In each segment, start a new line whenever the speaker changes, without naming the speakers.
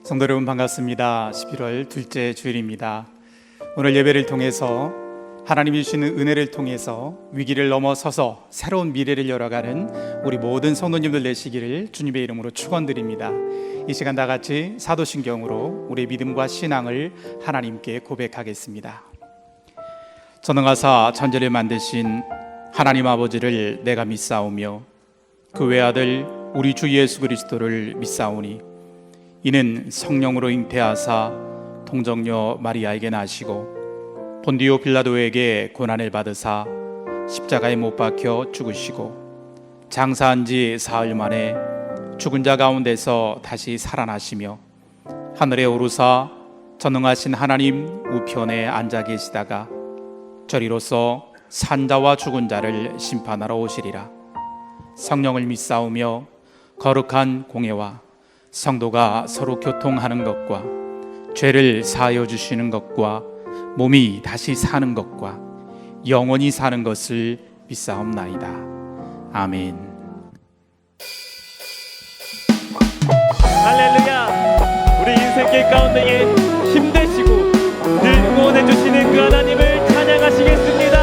성도 여러분 반갑습니다. 11월 둘째 주일입니다. 오늘 예배를 통해서 하나님이 주시는 은혜를 통해서 위기를 넘어서서 새로운 미래를 열어가는 우리 모든 성도님들 되시기를 주님의 이름으로 축원드립니다. 이 시간 다 같이 사도신경으로 우리의 믿음과 신앙을 하나님께 고백하겠습니다. 전능하사 천지를 만드신 하나님 아버지를 내가 믿사오며 그 외아들 우리 주 예수 그리스도를 믿사오니 이는 성령으로 잉태하사 동정녀 마리아에게 나시고 본디오 빌라도에게 고난을 받으사 십자가에 못 박혀 죽으시고 장사한 지 사흘 만에 죽은 자 가운데서 다시 살아나시며 하늘에 오르사 전능하신 하나님 우편에 앉아 계시다가 저리로서 산자와 죽은 자를 심판하러 오시리라. 성령을 믿사오며 거룩한 공예와 성도가 서로 교통하는 것과 죄를 사하여 주시는 것과 몸이 다시 사는 것과 영원히 사는 것을 믿사옵나이다. 아멘.
할렐루야. 우리 인생길 가운데에 힘내시고 늘 응원해 주시는 그 하나님을 찬양하시겠습니다.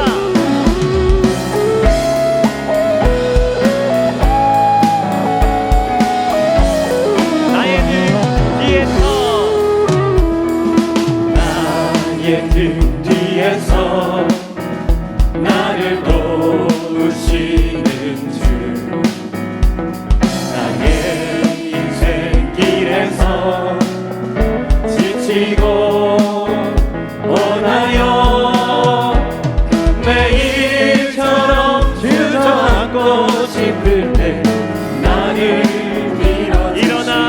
나의 등 뒤에서 나를 도우시는 주, 나의 인생길에서 지치고 원하여 매일처럼 주저앉고 싶을 때 나를 일어나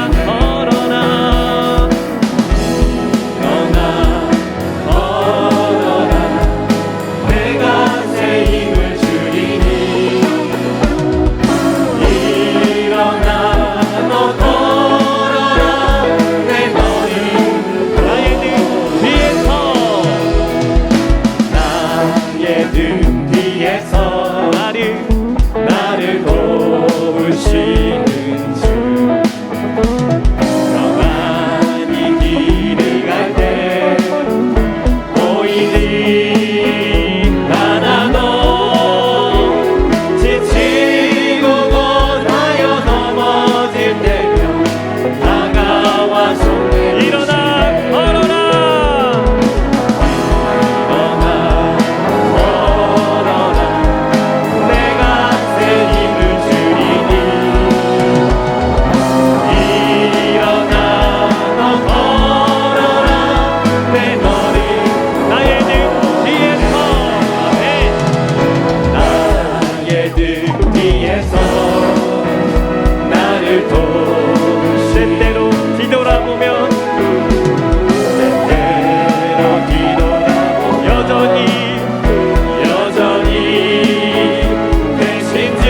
나를 도우시는 주, 평안히 길을 갈 때 보이지 않아도 지치고 원하여 넘어질 때면 다가와 손을 일어나 걸어라. 때때로 뒤돌아보면 여전히 되신 줄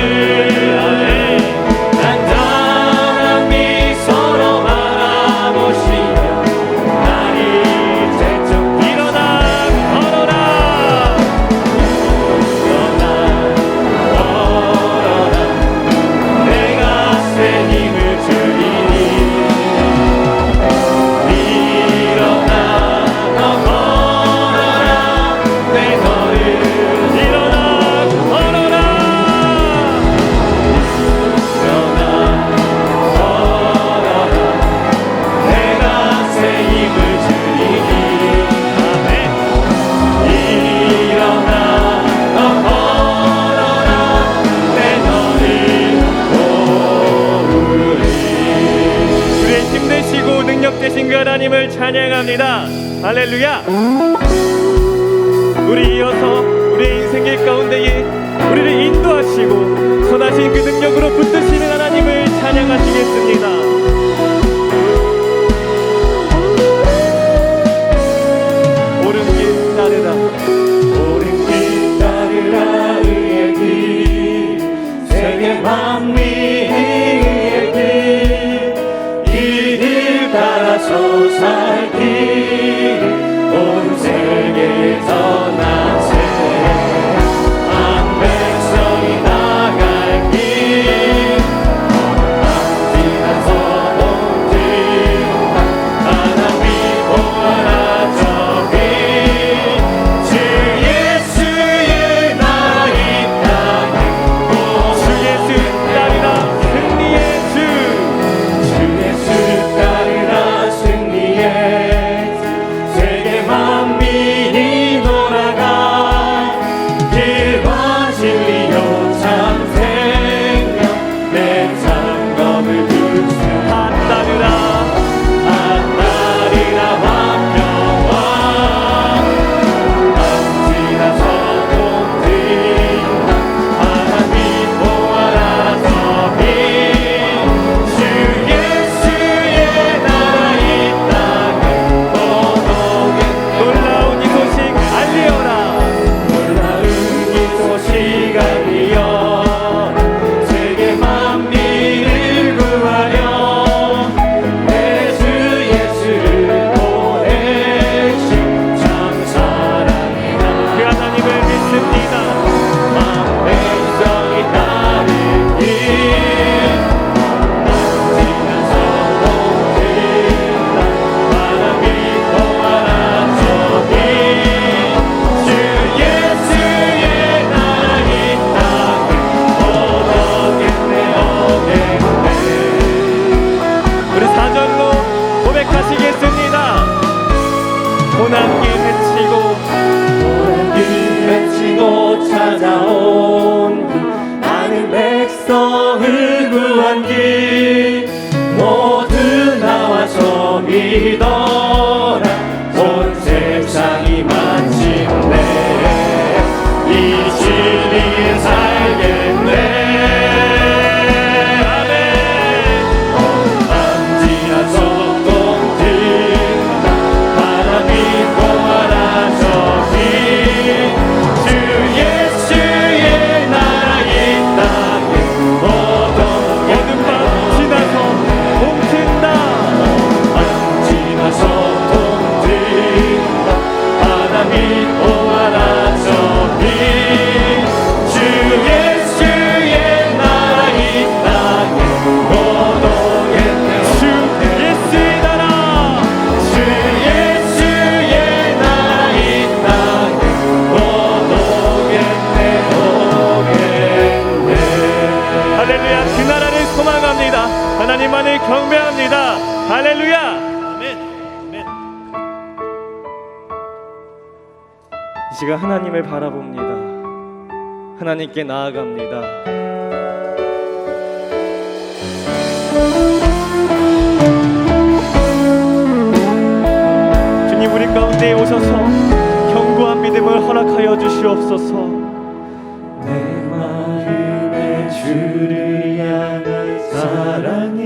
아네. 단단한 미소로 바라보시며 나를 재촉 일어나 걸어라. 내가 새 힘을 주리니 일어나 너 걸어라. 내 너를 일어나 걸어라. 일어나 걸어라. 내가 새 힘을 주리니 아멘. 일어나 너 걸어라. 내 너를 도우리. 우리의 힘내시고 능력되신 그 하나님을 찬양합니다. 할렐루야. 우리 이어서 우리의 인생길 가운데에 우리를 인도하시고 선하신 그 능력으로 붙드시는 하나님을 찬양하시겠습니다. 옳은 길 따르라. 옳은 길 따르라. 의의 길 세계 만민의 길 이 길 따라서 살 길 온 세계 전하세 한 백성이 나갈 길 찾아온 많은 백성을 구한 길 모두 나와서 믿어라. 온 세상이 마침내 이 진리에 살겠네. 아멘. 밤지나 소동들 바다 믿고 알아 저기 주 예수의 나라 이 땅에 모든 밤 지나서 봄튼다. 밤 지나서 봄튼다. 바다 믿고 알아 저기 주 예수의 나라 이 땅에 모두겠네. 주 예수의 나라 주 예수의 나라 이 땅에 모두겠네. 오겠네. 할렐루야. 그 나라를 소망합니다. 하나님만을 경배합니다. 할렐루야. 아멘. 이 시간 하나님을 바라봅니다. 하나님께 나아갑니다. 주님 우리 가운데 오셔서 견고한 믿음을 허락하여 주시옵소서. 내 마음에 주를 향한 사랑이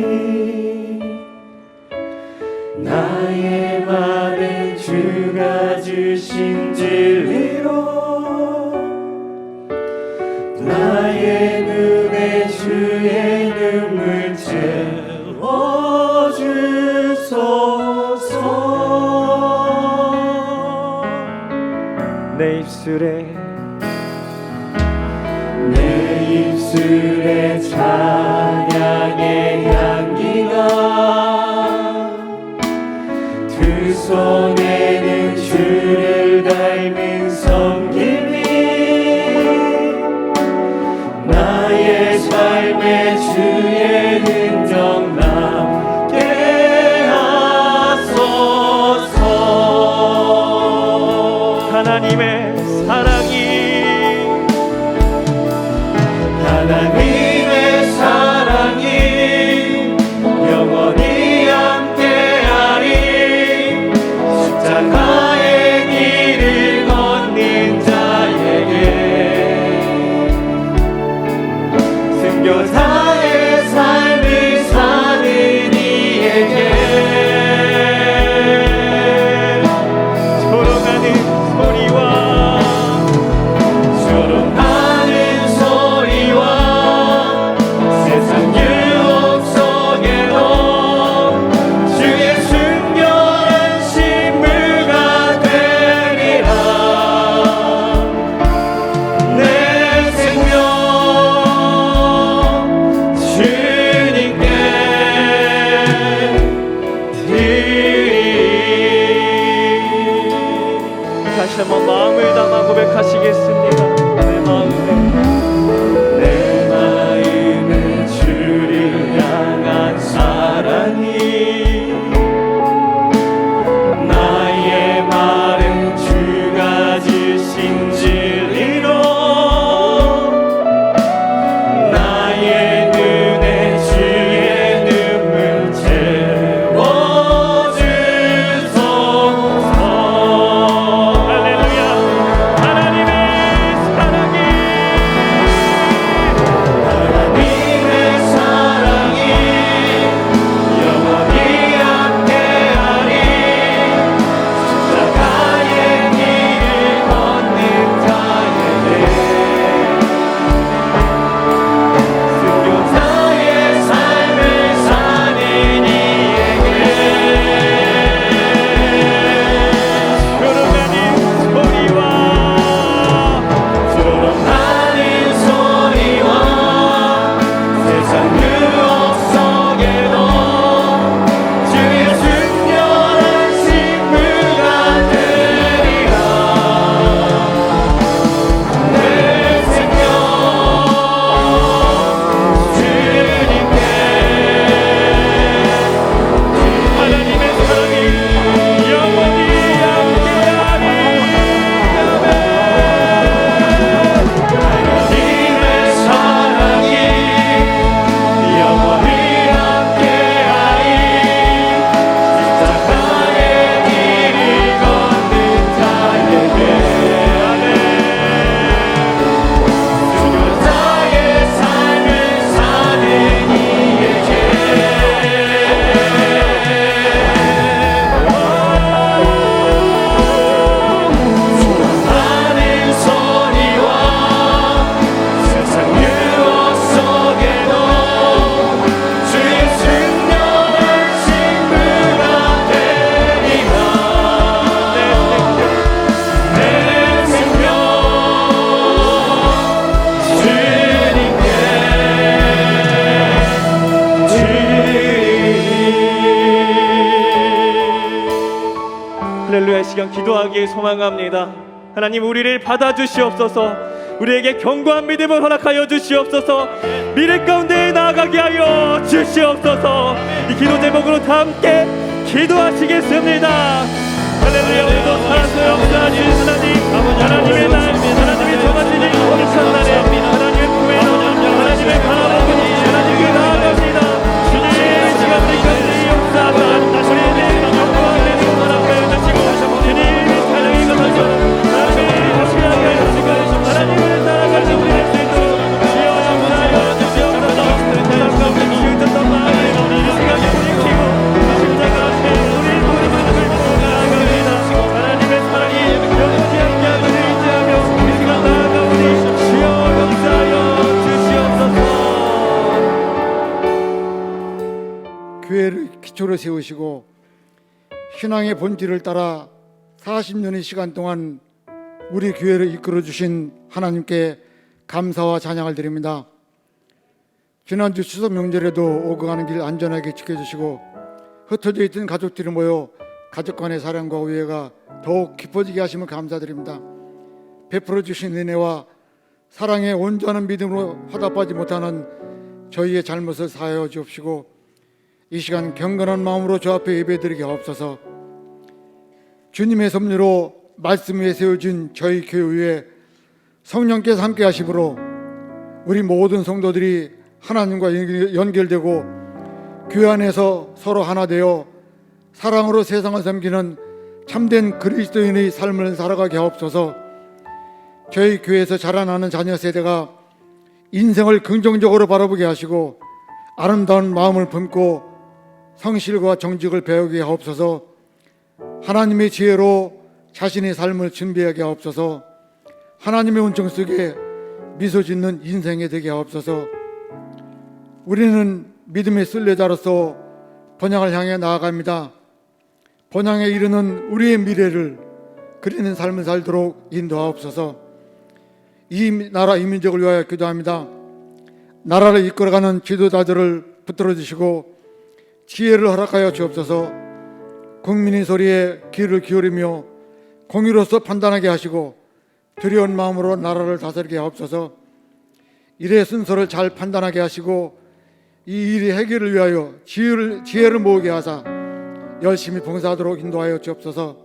나의 말은 주가 주신 진리로 나의 눈에 주의 눈물 채워주소서. 내 입술에 찬양의 향기가 두 손에는 주를 닮은 섬김이 나의 삶에 주의 흔적 남게 하소서. 하나님의 사랑이 영원히 함께하리. 십자가의 길을 걷는 자에게 순교자의 삶을 사는 이에게 조롱하는 소리와 세상 유혹 속에도 주의 순결한 신부가 되리라. 내 생명 주님께 드리리. 다시 한번 마음을 담아 고백하시겠습니다. 내 마음에 주를 향한 사랑이 나의 말은 주가 주신 진리로 나의 눈에 주의 눈물 채워주소서. 할렐루야. 하나님의 기도하기 소망합니다. 하나님, 우리를 받아주시옵소서. 우리에게 견고한 믿음을 허락하여 주시옵소서. 미래 가운데 나아가게 하여 주시옵소서. 이 기도 제목으로 다 함께 기도하시겠습니다. 할렐루야. 오늘도 살아서 역사하신 하나님, 하나님의 날, 하나님이 정하신 이 거룩한 날에 하나님의 품에 넣어 하나님을 바라보고 하나님께 나아갑니다. 주님의 시간들까지 역사하사 우리의 견고한 믿음을 허락하여 주시고 주님의 사랑이 넘어서 하나님의 함께하게 하여 주시고 하나님을 따라갈 수 우리 될 수 있도록 주여 역사하여 주시옵소서. 하나님 가운데 주셨던 마음을 이 시간에 돌이키고 십자가 앞에 우리 모든 마음을 나아갑니다. 하나님의 사랑이 영원히 함께하고 의지하며 이 시간 나아가오니 주여 역사하여 주시옵소서.
교회를 기초로 세우시고 신앙의 본질을 따라 40년의 시간 동안 우리 교회를 이끌어 주신 하나님께 감사와 찬양을 드립니다. 지난주 추석 명절에도 오고 가는 길 안전하게 지켜주시고 흩어져 있던 가족들이 모여 가족 간의 사랑과 우애가 더욱 깊어지게 하심을 감사드립니다. 베풀어 주신 은혜와 사랑에 온전한 믿음으로 화답하지 못하는 저희의 잘못을 사하여 주옵시고 이 시간 경건한 마음으로 주 앞에 예배드리게 하옵소서. 주님의 섭리로 말씀 위에 세워진 저희 교회에 성령께서 함께 하심으로 우리 모든 성도들이 하나님과 연결되고 교회 안에서 서로 하나 되어 사랑으로 세상을 섬기는 참된 그리스도인의 삶을 살아가게 하옵소서. 저희 교회에서 자라나는 자녀 세대가 인생을 긍정적으로 바라보게 하시고 아름다운 마음을 품고 성실과 정직을 배우게 하옵소서. 하나님의 지혜로 자신의 삶을 준비하게 하옵소서. 하나님의 은총 속에 미소 짓는 인생이 되게 하옵소서. 우리는 믿음의 순례자로서 번향을 향해 나아갑니다. 번향에 이르는 우리의 미래를 그리는 삶을 살도록 인도하옵소서. 이 나라 이 민족을 위하여 기도합니다. 나라를 이끌어가는 지도자들을 붙들어 주시고 지혜를 허락하여 주옵소서. 국민의 소리에 귀를 기울이며 공의로서 판단하게 하시고 두려운 마음으로 나라를 다스리게 하옵소서. 일의 순서를 잘 판단하게 하시고 이 일의 해결을 위하여 지혜를 모으게 하사 열심히 봉사하도록 인도하여 주옵소서.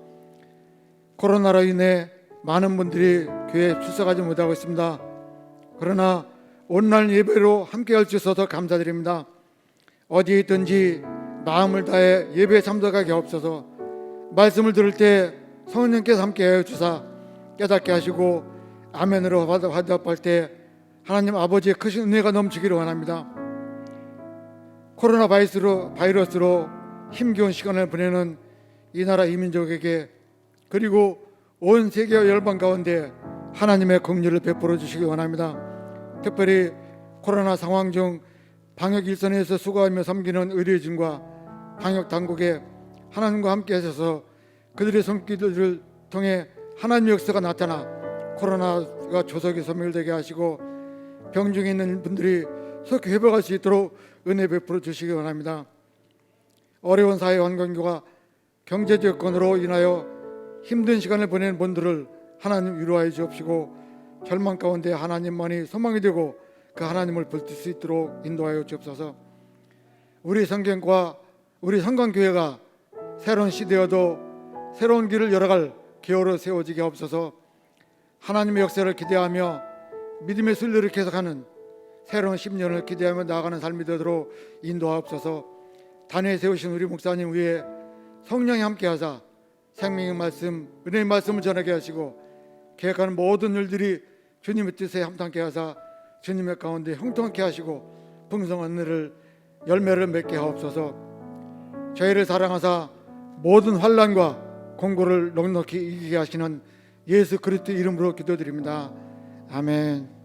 코로나로 인해 많은 분들이 교회에 출석하지 못하고 있습니다. 그러나 온라인 예배로 함께할 수 있어서 감사드립니다. 어디에 있든지 마음을 다해 예배에 참석하게 하옵소서. 말씀을 들을 때 성령께서 함께하여 주사 깨닫게 하시고 아멘으로 화답할 때 하나님 아버지의 크신 은혜가 넘치기를 원합니다. 코로나 바이러스로 힘겨운 시간을 보내는 이 나라 이 민족에게 그리고 온 세계와 열방 가운데 하나님의 긍휼을 베풀어 주시기 원합니다. 특별히 코로나 상황 중 방역 일선에서 수고하며 섬기는 의료진과 방역 당국에 하나님과 함께 하셔서 그들의 손길을 통해 하나님의 역사가 나타나 코로나가 조속히 소멸되게 하시고 병중에 있는 분들이 속히 회복할 수 있도록 은혜 베풀어 주시기 원합니다. 어려운 사회 환경과 경제 여건으로 인하여 힘든 시간을 보내는 분들을 하나님 위로하여 주옵시고 절망 가운데 하나님만이 소망이 되고 그 하나님을 볼 수 있도록 인도하여 주옵소서. 우리 성경과 우리 성광교회가 새로운 시대여도 새로운 길을 열어갈 기호로 세워지게 하옵소서. 하나님의 역사를 기대하며 믿음의 순례를 계속하는 새로운 10년을 기대하며 나아가는 삶이 되도록 인도하옵소서. 단에 세우신 우리 목사님 위에 성령이 함께하사 생명의 말씀, 은혜의 말씀을 전하게 하시고 계획하는 모든 일들이 주님의 뜻에 합당케 하사 주님의 가운데 형통하게 하시고 풍성한 은혜를 열매를 맺게 하옵소서. 저희를 사랑하사 모든 환난과 공고를 넉넉히 이기게 하시는 예수 그리스도 이름으로 기도드립니다. 아멘.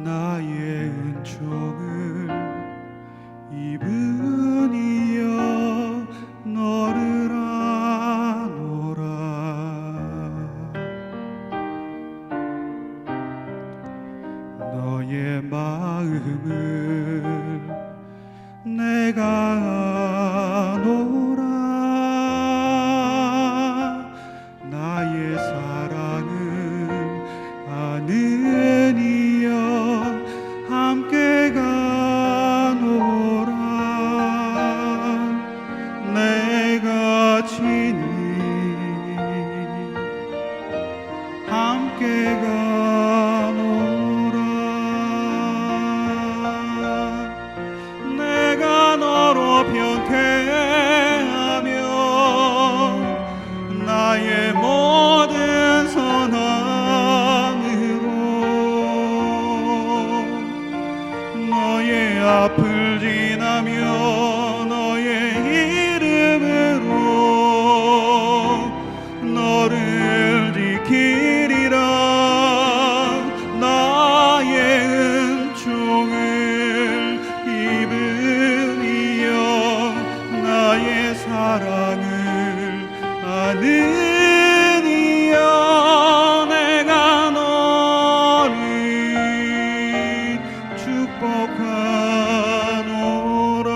나의 은총을 입은 이여 너를 아노라. 너의 마음을 내가 아노라. 나의 사랑을 아는 이여 함께 가노라. 내가 친히 함께 가노라. 내가 너로 변태하며 나의 모든 선함으로 너의 앞을 지나며 너의 이름으로 너를 지키리라. 나의 은총을 입은 이여 나의 사랑을 아는 이여 내가 너를 축복하노라.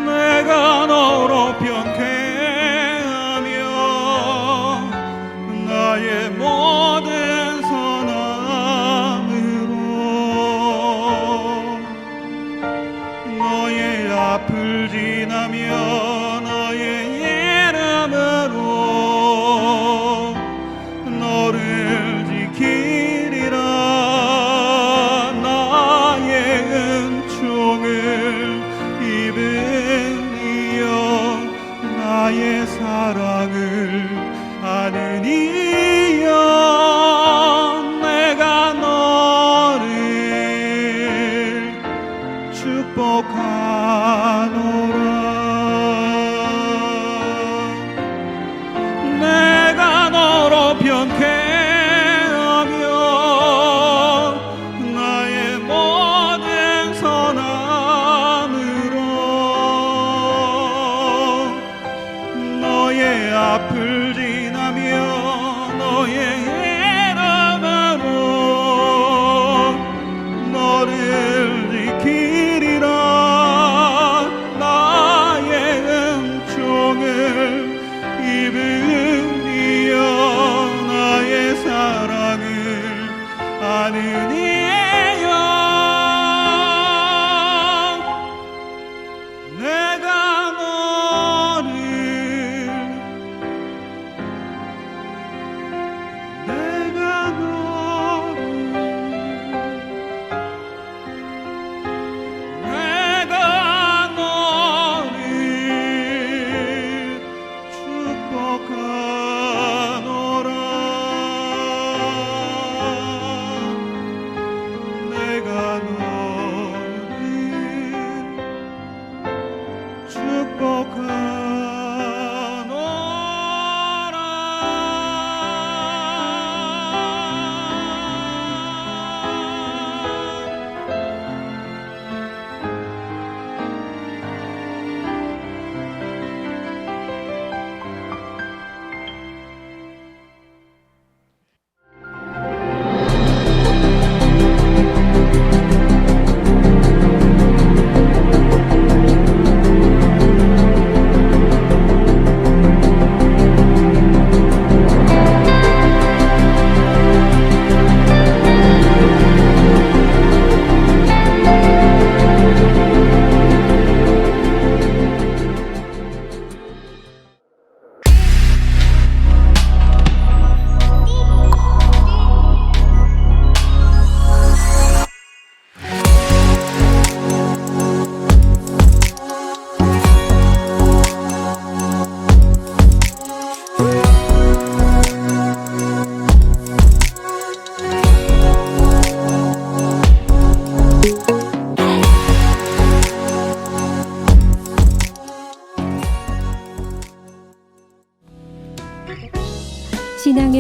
내가 너로 변태하며 나의 모든 선함으로 너의 앞을 지나며 너의 이름으로 너를 지키리라. 나의 은총을 입은 이여 나의 사랑을 아는 이여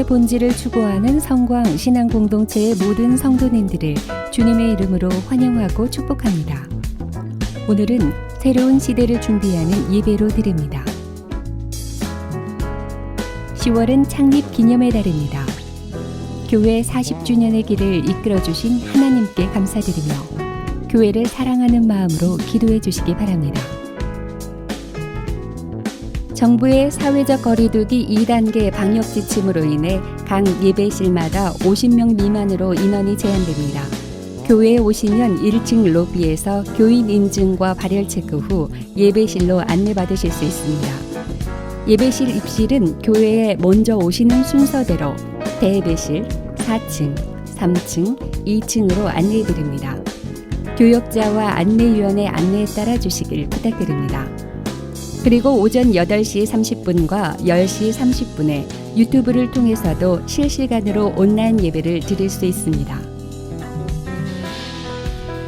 믿음의 본질을 추구하는 성광 신앙 공동체의 모든 성도님들을 주님의 이름으로 환영하고 축복합니다. 오늘은 새로운 시대를 준비하는 예배로 드립니다. 10월은 창립 기념의 달입니다. 교회 40주년의 길을 이끌어주신 하나님께 감사드리며 교회를 사랑하는 마음으로 기도해 주시기 바랍니다. 정부의 사회적 거리두기 2단계 방역 지침으로 인해 각 예배실마다 50명 미만으로 인원이 제한됩니다. 교회에 오시면 1층 로비에서 교인 인증과 발열 체크 후 예배실로 안내받으실 수 있습니다. 예배실 입실은 교회에 먼저 오시는 순서대로 대예배실 4층, 3층, 2층으로 안내해드립니다. 교역자와 안내위원의 안내에 따라 주시길 부탁드립니다. 그리고 오전 8시 30분과 10시 30분에 유튜브를 통해서도 실시간으로 온라인 예배를 드릴 수 있습니다.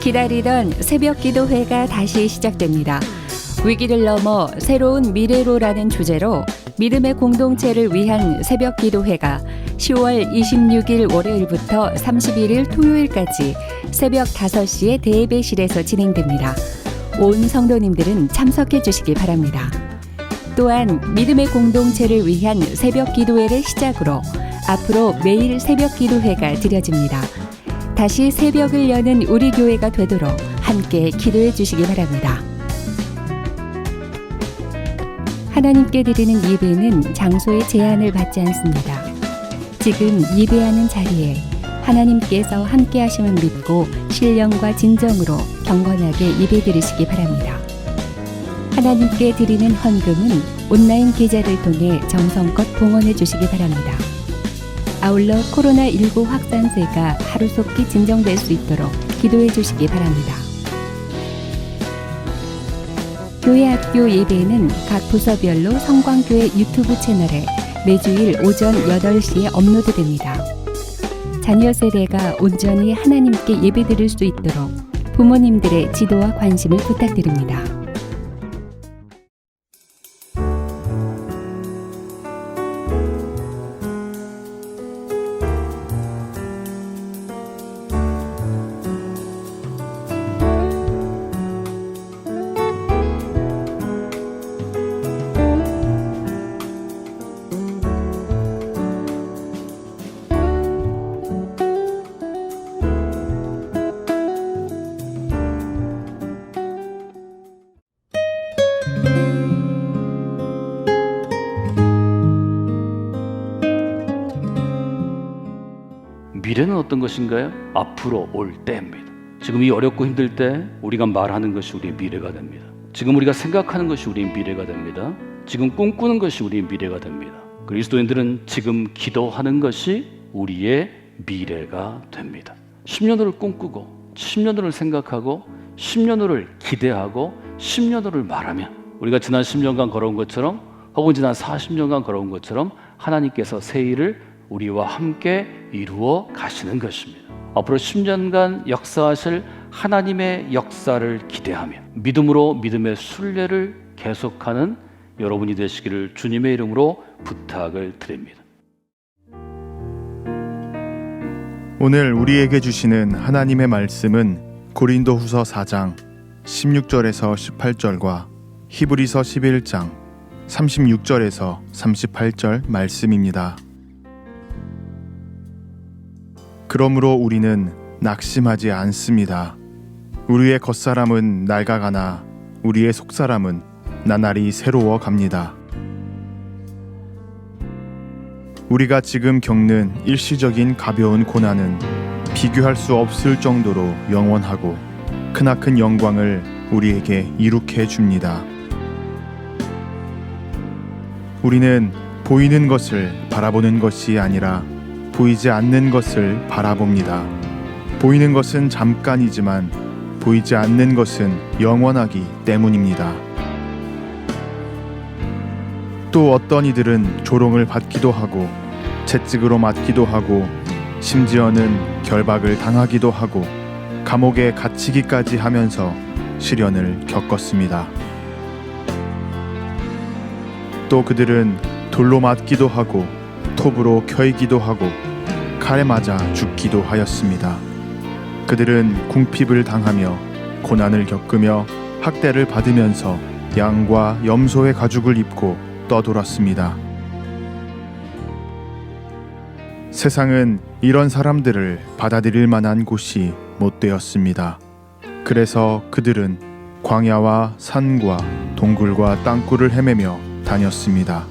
기다리던 새벽 기도회가 다시 시작됩니다. 위기를 넘어 새로운 미래로라는 주제로 믿음의 공동체를 위한 새벽 기도회가 10월 26일 월요일부터 31일 토요일까지 새벽 5시에 대예배실에서 진행됩니다. 온 성도님들은 참석해 주시기 바랍니다. 또한 믿음의 공동체를 위한 새벽 기도회를 시작으로 앞으로 매일 새벽 기도회가 드려집니다. 다시 새벽을 여는 우리 교회가 되도록 함께 기도해 주시기 바랍니다. 하나님께 드리는 예배는 장소의 제한을 받지 않습니다. 지금 예배하는 자리에 하나님께서 함께 하심을 믿고 신령과 진정으로 경건하게 예배드리시기 바랍니다. 하나님께 드리는 헌금은 온라인 계좌를 통해 정성껏 봉헌해 주시기 바랍니다. 아울러 코로나19 확산세가 하루속히 진정될 수 있도록 기도해 주시기 바랍니다. 교회 학교 예배는 각 부서별로 성광교회 유튜브 채널에 매주일 오전 8시에 업로드됩니다. 자녀 세대가 온전히 하나님께 예배드릴 수 있도록 부모님들의 지도와 관심을 부탁드립니다.
미래는 어떤 것인가요? 앞으로 올 때입니다. 지금 이 어렵고 힘들 때 우리가 말하는 것이 우리의 미래가 됩니다. 지금 우리가 생각하는 것이 우리의 미래가 됩니다. 지금 꿈꾸는 것이 우리의 미래가 됩니다. 그리스도인들은 지금 기도하는 것이 우리의 미래가 됩니다. 10년 후를 꿈꾸고 10년 후를 생각하고 10년 후를 기대하고 10년 후를 말하면 우리가 지난 10년간 걸어온 것처럼 혹은 지난 40년간 걸어온 것처럼 하나님께서 새 일을 우리와 함께 이루어 가시는 것입니다. 앞으로 10년간 역사하실 하나님의 역사를 기대하며 믿음으로 믿음의 순례를 계속하는 여러분이 되시기를 주님의 이름으로 부탁을 드립니다.
오늘 우리에게 주시는 하나님의 말씀은 고린도후서 4장 16절에서 18절과 히브리서 11장 36절에서 38절 말씀입니다. 그러므로 우리는 낙심하지 않습니다. 우리의 겉사람은 낡아가나 우리의 속사람은 나날이 새로워 갑니다. 우리가 지금 겪는 일시적인 가벼운 고난은 비교할 수 없을 정도로 영원하고 크나큰 영광을 우리에게 이룩해 줍니다. 우리는 보이는 것을 바라보는 것이 아니라 보이지 않는 것을 바라봅니다. 보이는 것은 잠깐이지만 보이지 않는 것은 영원하기 때문입니다. 또 어떤 이들은 조롱을 받기도 하고 채찍으로 맞기도 하고 심지어는 결박을 당하기도 하고 감옥에 갇히기까지 하면서 시련을 겪었습니다. 또 그들은 돌로 맞기도 하고 톱으로 켜이기도 하고 칼에 맞아 죽기도 하였습니다. 그들은 궁핍을 당하며 고난을 겪으며 학대를 받으면서 양과 염소의 가죽을 입고 떠돌았습니다. 세상은 이런 사람들을 받아들일 만한 곳이 못 되었습니다. 그래서 그들은 광야와 산과 동굴과 땅굴을 헤매며 다녔습니다.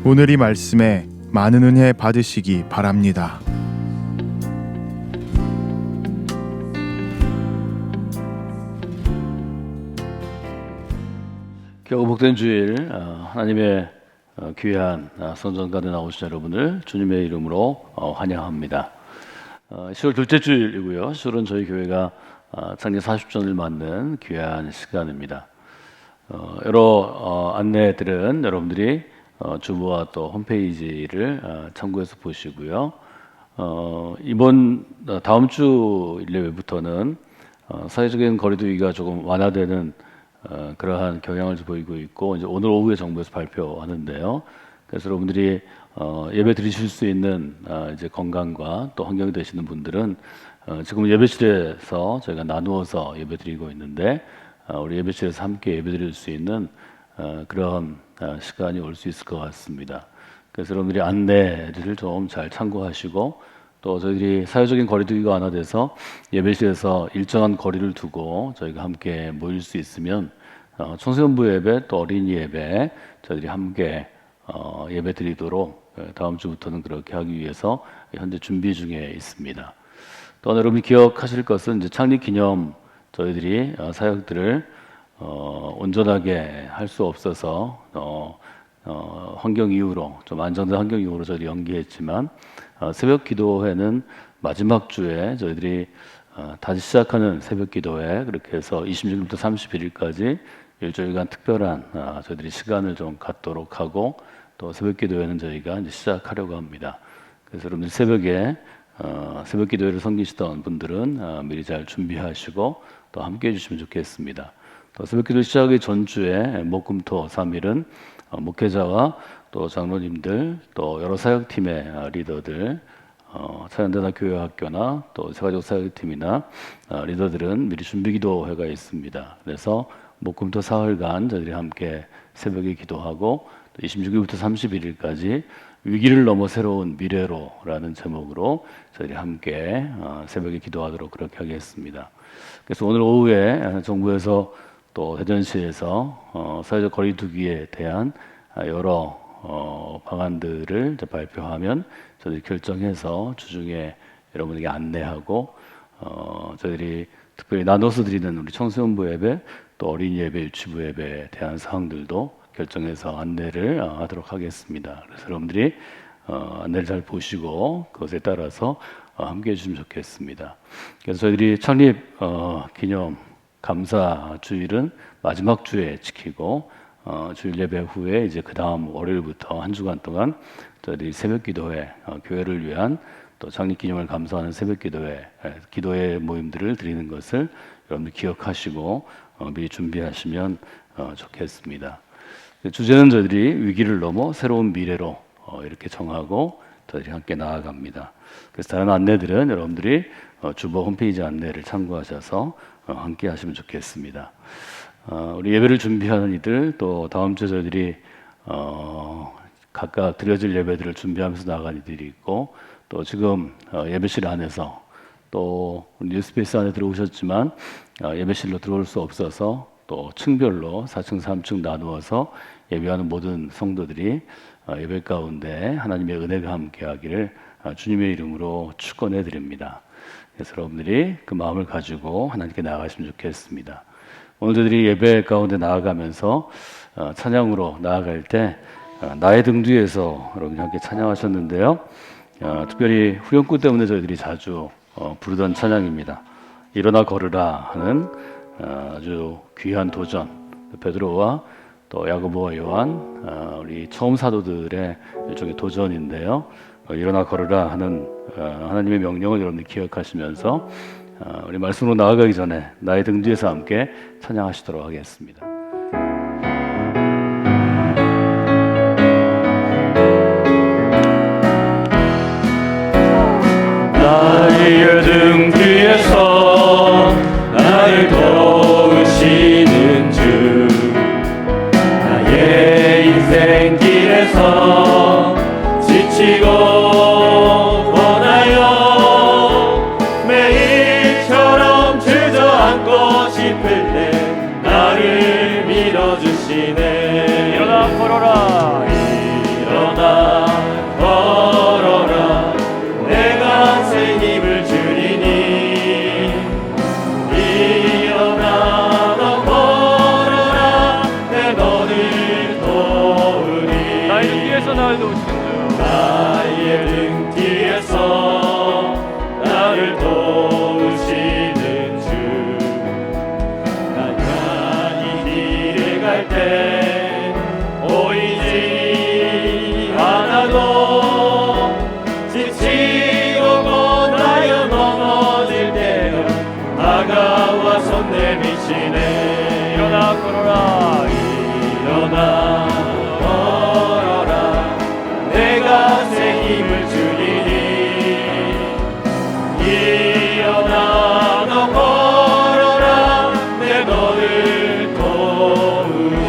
오늘 이 말씀에 많은 은혜 받으시기 바랍니다.
겨우 복된 주일 하나님의 귀한 선전 가운데 나오신 여러분을 주님의 이름으로 환영합니다. 10월 둘째 주일이고요. 10월은 저희 교회가 창립 40주년을 맞는 귀한 시간입니다. 여러 안내들은 여러분들이 주보와 또 홈페이지를 참고해서 보시고요. 이번 다음 주 일요일부터는 사회적인 거리두기가 조금 완화되는 그러한 경향을 보이고 있고 이제 오늘 오후에 정부에서 발표하는데요. 그래서 여러분들이 예배 드리실 수 있는 이제 건강과 또 환경이 되시는 분들은 지금 예배실에서 저희가 나누어서 예배 드리고 있는데 우리 예배실에서 함께 예배 드릴 수 있는 그런 시간이 올 수 있을 것 같습니다. 그래서 여러분들이 안내를 좀 잘 참고하시고 또 저희들이 사회적인 거리두기가 완화돼서 예배실에서 일정한 거리를 두고 저희가 함께 모일 수 있으면 청소년부 예배 또 어린이 예배 저희들이 함께 예배 드리도록 다음 주부터는 그렇게 하기 위해서 현재 준비 중에 있습니다. 또 여러분이 기억하실 것은 이제 창립 기념 저희들이 사역들을 온전하게 할 수 없어서 환경 이유로 좀 안정된 환경 이유로 저희들이 연기했지만 새벽 기도회는 마지막 주에 저희들이 다시 시작하는 새벽 기도회 그렇게 해서 26일부터 31일까지 일주일간 특별한 저희들이 시간을 좀 갖도록 하고 또 새벽 기도회는 저희가 이제 시작하려고 합니다. 그래서 여러분들 새벽에 새벽 기도회를 섬기시던 분들은 미리 잘 준비하시고 또 함께 해주시면 좋겠습니다. 또 새벽 기도 시작하기 전주에 목금토 3일은 목회자와 또 장로님들 또 여러 사역팀의 리더들 차연대나 교회학교나 또 세가족 사역팀이나 리더들은 미리 준비기도회가 있습니다. 그래서 목금토 사흘간 저희들이 함께 새벽에 기도하고 26일부터 31일까지 위기를 넘어 새로운 미래로라는 제목으로 저희들이 함께 새벽에 기도하도록 그렇게 하겠습니다. 그래서 오늘 오후에 정부에서 또 대전시에서 사회적 거리두기에 대한 여러 방안들을 이제 발표하면 저희들이 결정해서 주중에 여러분에게 안내하고 저희들이 특별히 나눠서 드리는 우리 청소년부 예배 또 어린이 예배, 유치부 예배에 대한 사항들도 결정해서 안내를 하도록 하겠습니다. 그래서 여러분들이 안내를 잘 보시고 그것에 따라서 함께 해주시면 좋겠습니다. 그래서 저희들이 창립 기념 감사 주일은 마지막 주에 지키고 주일 예배 후에 이제 그 다음 월요일부터 한 주간 동안 저희들이 새벽 기도회 교회를 위한 또 창립 기념을 감사하는 새벽 기도회 모임들을 드리는 것을 여러분들 기억하시고 미리 준비하시면 좋겠습니다. 주제는 저희들이 위기를 넘어 새로운 미래로 이렇게 정하고 저희들이 함께 나아갑니다. 그래서 다른 안내들은 여러분들이 주보 홈페이지 안내를 참고하셔서 함께 하시면 좋겠습니다. 우리 예배를 준비하는 이들 또 다음 주에 저희들이 각각 드려질 예배들을 준비하면서 나아가는 이들이 있고 또 지금 예배실 안에서 또 뉴스페이스 안에 들어오셨지만 예배실로 들어올 수 없어서 또 층별로 4층, 3층 나누어서 예배하는 모든 성도들이 예배 가운데 하나님의 은혜가 함께하기를 주님의 이름으로 축원해 드립니다. 그래서 여러분들이 그 마음을 가지고 하나님께 나아가시면 좋겠습니다. 오늘 저희들이 예배 가운데 나아가면서 찬양으로 나아갈 때 나의 등 뒤에서 여러분이 함께 찬양하셨는데요. 특별히 후렴구 때문에 저희들이 자주 부르던 찬양입니다. 일어나 걸으라 하는 아주 귀한 도전, 베드로와 또 야고보와 요한 우리 처음 사도들의 일종의 도전인데요. 일어나 걸으라 하는 하나님의 명령을 여러분들 기억하시면서 우리 말씀으로 나아가기 전에 나의 등 뒤에서 함께 찬양하시도록 하겠습니다.
하시네. 일어나 걸어라 일어나 걸어라 내가 새 힘을 주리니 일어나 너 걸어라 내 너를 도우리.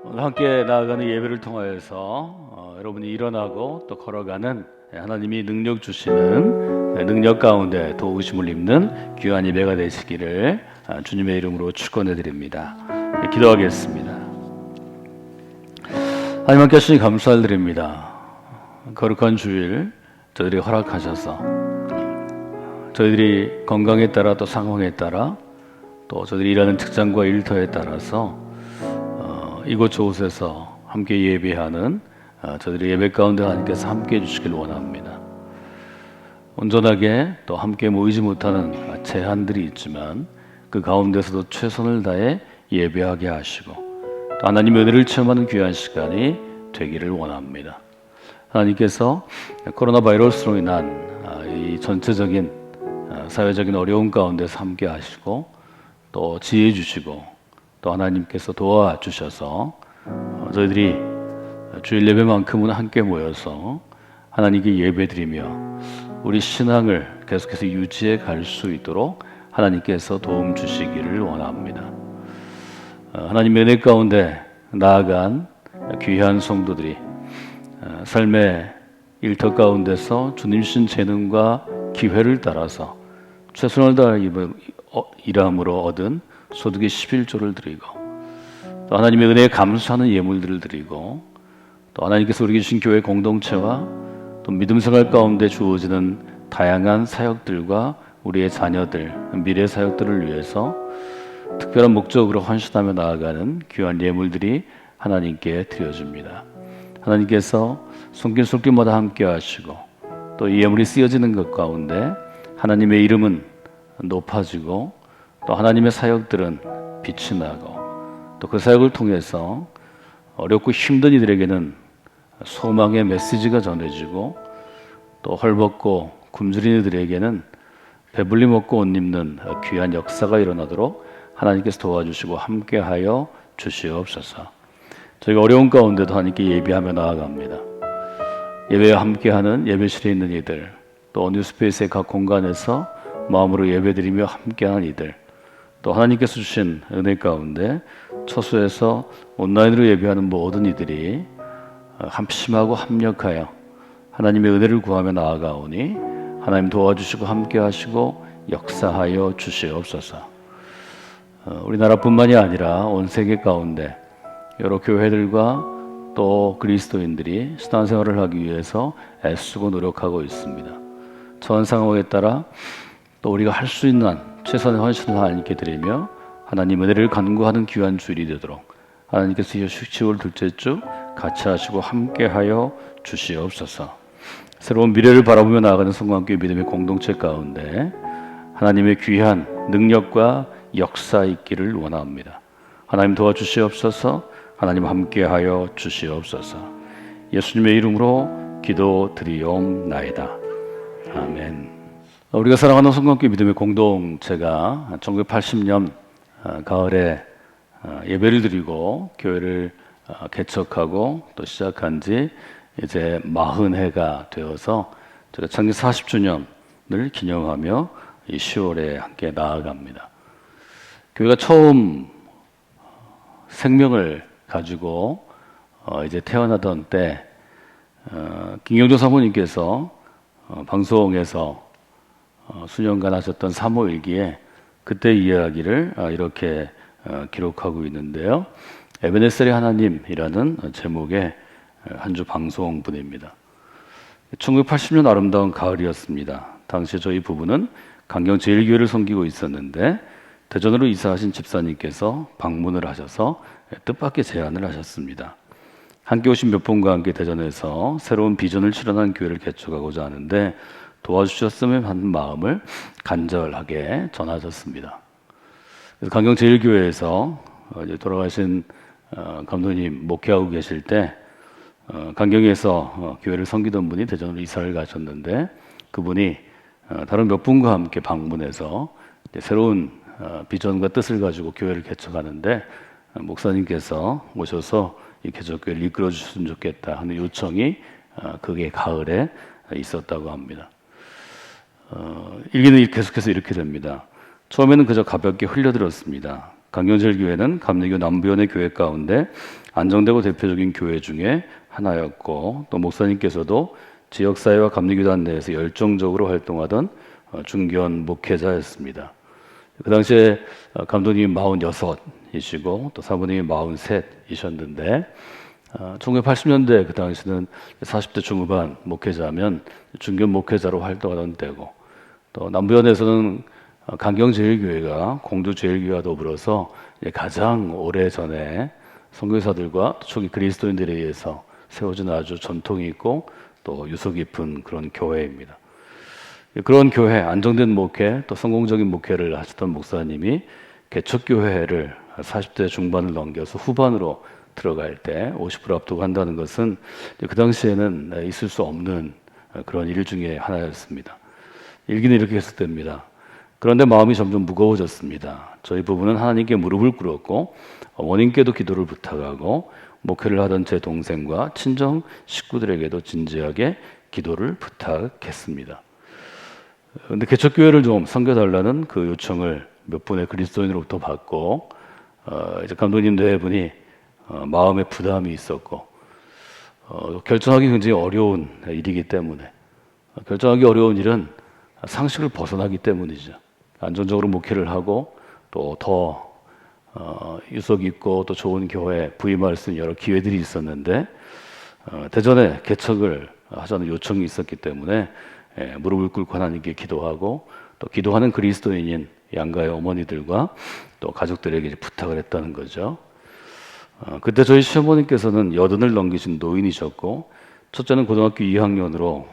오늘 함께 나아가는 예배를 통하여서 여러분이 일어나고 또 걸어가는 하나님이 능력 주시는 능력 가운데 도우심을 입는 귀한 예배가 되시기를 주님의 이름으로 축원해 드립니다. 기도하겠습니다. 하나님 함께 하시니 감사를 드립니다. 거룩한 주일 저희들이 허락하셔서 저희들이 건강에 따라 또 상황에 따라 또 저희들이 일하는 직장과 일터에 따라서 이곳저곳에서 함께 예배하는 저희들의 예배 가운데 하나님께서 함께 해주시길 원합니다. 온전하게 또 함께 모이지 못하는 제한들이 있지만 그 가운데서도 최선을 다해 예배하게 하시고 또 하나님의 은혜를 체험하는 귀한 시간이 되기를 원합니다. 하나님께서 코로나 바이러스로 인한 이 전체적인 사회적인 어려움 가운데서 함께 하시고 또 지혜 주시고 또 하나님께서 도와주셔서 저희들이 주일 예배만큼은 함께 모여서 하나님께 예배드리며 우리 신앙을 계속해서 유지해 갈 수 있도록 하나님께서 도움 주시기를 원합니다. 하나님의 은혜 가운데 나아간 귀한 성도들이 삶의 일터 가운데서 주님 주신 재능과 기회를 따라서 최선을 다해 일함으로 얻은 소득의 11조를 드리고 또 하나님의 은혜에 감사하는 예물들을 드리고 또 하나님께서 우리에게 주신 교회 공동체와 또 믿음 생활 가운데 주어지는 다양한 사역들과 우리의 자녀들, 미래 사역들을 위해서 특별한 목적으로 헌신하며 나아가는 귀한 예물들이 하나님께 드려집니다. 하나님께서 손길손길마다 함께 하시고 또 이 예물이 쓰여지는 것 가운데 하나님의 이름은 높아지고 또 하나님의 사역들은 빛이 나고 또 그 사역을 통해서 어렵고 힘든 이들에게는 소망의 메시지가 전해지고 또 헐벗고 굶주린 이들에게는 배불리 먹고 옷 입는 귀한 역사가 일어나도록 하나님께서 도와주시고 함께하여 주시옵소서. 저희가 어려운 가운데도 하나님께 예배하며 나아갑니다. 예배와 함께하는 예배실에 있는 이들 또 뉴스페이스의 각 공간에서 마음으로 예배드리며 함께하는 이들 또 하나님께서 주신 은혜 가운데 처소에서 온라인으로 예배하는 모든 이들이 합심하고 합력하여 하나님의 은혜를 구하며 나아가오니 하나님 도와주시고 함께하시고 역사하여 주시옵소서. 우리나라뿐만이 아니라 온 세계 가운데 여러 교회들과 또 그리스도인들이 신앙생활을 하기 위해서 애쓰고 노력하고 있습니다. 전 상황에 따라 또 우리가 할 수 있는 최선의 헌신을 하나님께 드리며 하나님 은혜를 간구하는 귀한 주일이 되도록 하나님께서 10월 둘째 주 같이 하시고 함께하여 주시옵소서. 새로운 미래를 바라보며 나아가는 성광교회 믿음의 공동체 가운데 하나님의 귀한 능력과 역사 있기를 원합니다. 하나님 도와주시옵소서. 하나님 함께하여 주시옵소서. 예수님의 이름으로 기도드리옵나이다. 아멘. 우리가 사랑하는 성광교회 믿음의 공동체가 1980년 가을에 예배를 드리고 교회를 개척하고 또 시작한 지 이제 40해가 되어서 제가 창립 40주년을 기념하며 이 10월에 함께 나아갑니다. 교회가 처음 생명을 가지고 이제 태어나던 때 김경조 사모님께서 방송에서 수년간 하셨던 사모일기에 그때 이야기를 이렇게 기록하고 있는데요. 에베네셀의 하나님이라는 제목의 한 주 방송분입니다. 1980년 아름다운 가을이었습니다. 당시 저희 부부는 강경 제일교회를 섬기고 있었는데 대전으로 이사하신 집사님께서 방문을 하셔서 뜻밖의 제안을 하셨습니다. 함께 오신 몇 분과 함께 대전에서 새로운 비전을 실현한 교회를 개척하고자 하는데 도와주셨으면 하는 마음을 간절하게 전하셨습니다. 그래서 강경 제일교회에서 돌아가신 감독님 목회하고 계실 때 강경에서 교회를 섬기던 분이 대전으로 이사를 가셨는데 그분이 다른 몇 분과 함께 방문해서 새로운 비전과 뜻을 가지고 교회를 개척하는데 목사님께서 오셔서 이 개척교회를 이끌어 주셨으면 좋겠다 하는 요청이 그게 가을에 있었다고 합니다. 일기는 계속해서 이렇게 됩니다. 처음에는 그저 가볍게 흘려들었습니다. 강경제일교회는 감리교 남부연의 교회 가운데 안정되고 대표적인 교회 중에 하나였고, 또 목사님께서도 지역사회와 감리교단 내에서 열정적으로 활동하던 중견 목회자였습니다. 그 당시에 감독님이 46이시고 또 사모님이 43이셨는데 1980년대 그 당시는 40대 중후반 목회자면 중견 목회자로 활동하던 때고, 또 남부연에서는 강경제일교회가 공주제일교회와 더불어서 가장 오래전에 선교사들과 초기 그리스도인들에 의해서 세워진 아주 전통이 있고 또 유서 깊은 그런 교회입니다. 그런 교회, 안정된 목회, 또 성공적인 목회를 하셨던 목사님이 개척교회를 40대 중반을 넘겨서 후반으로 들어갈 때 50% 앞두고 한다는 것은 그 당시에는 있을 수 없는 그런 일 중에 하나였습니다. 일기는 이렇게 계속됩니다. 그런데 마음이 점점 무거워졌습니다. 저희 부부는 하나님께 무릎을 꿇었고 어머님께도 기도를 부탁하고 목회를 하던 제 동생과 친정 식구들에게도 진지하게 기도를 부탁했습니다. 그런데 개척교회를 좀 섬겨달라는 그 요청을 몇 분의 그리스도인으로부터 받고 이제 감독님 네 분이 마음에 부담이 있었고 결정하기 굉장히 어려운 일이기 때문에, 결정하기 어려운 일은 상식을 벗어나기 때문이죠. 안정적으로 목회를 하고 또 더 유서 깊고 또 좋은 교회 부임할 수 있는 여러 기회들이 있었는데 대전에 개척을 하자는 요청이 있었기 때문에 무릎을 꿇고 하나님께 기도하고 또 기도하는 그리스도인인 양가의 어머니들과 또 가족들에게 이제 부탁을 했다는 거죠. 그때 저희 시어머니께서는 80을 넘기신 노인이셨고, 첫째는 고등학교 2학년으로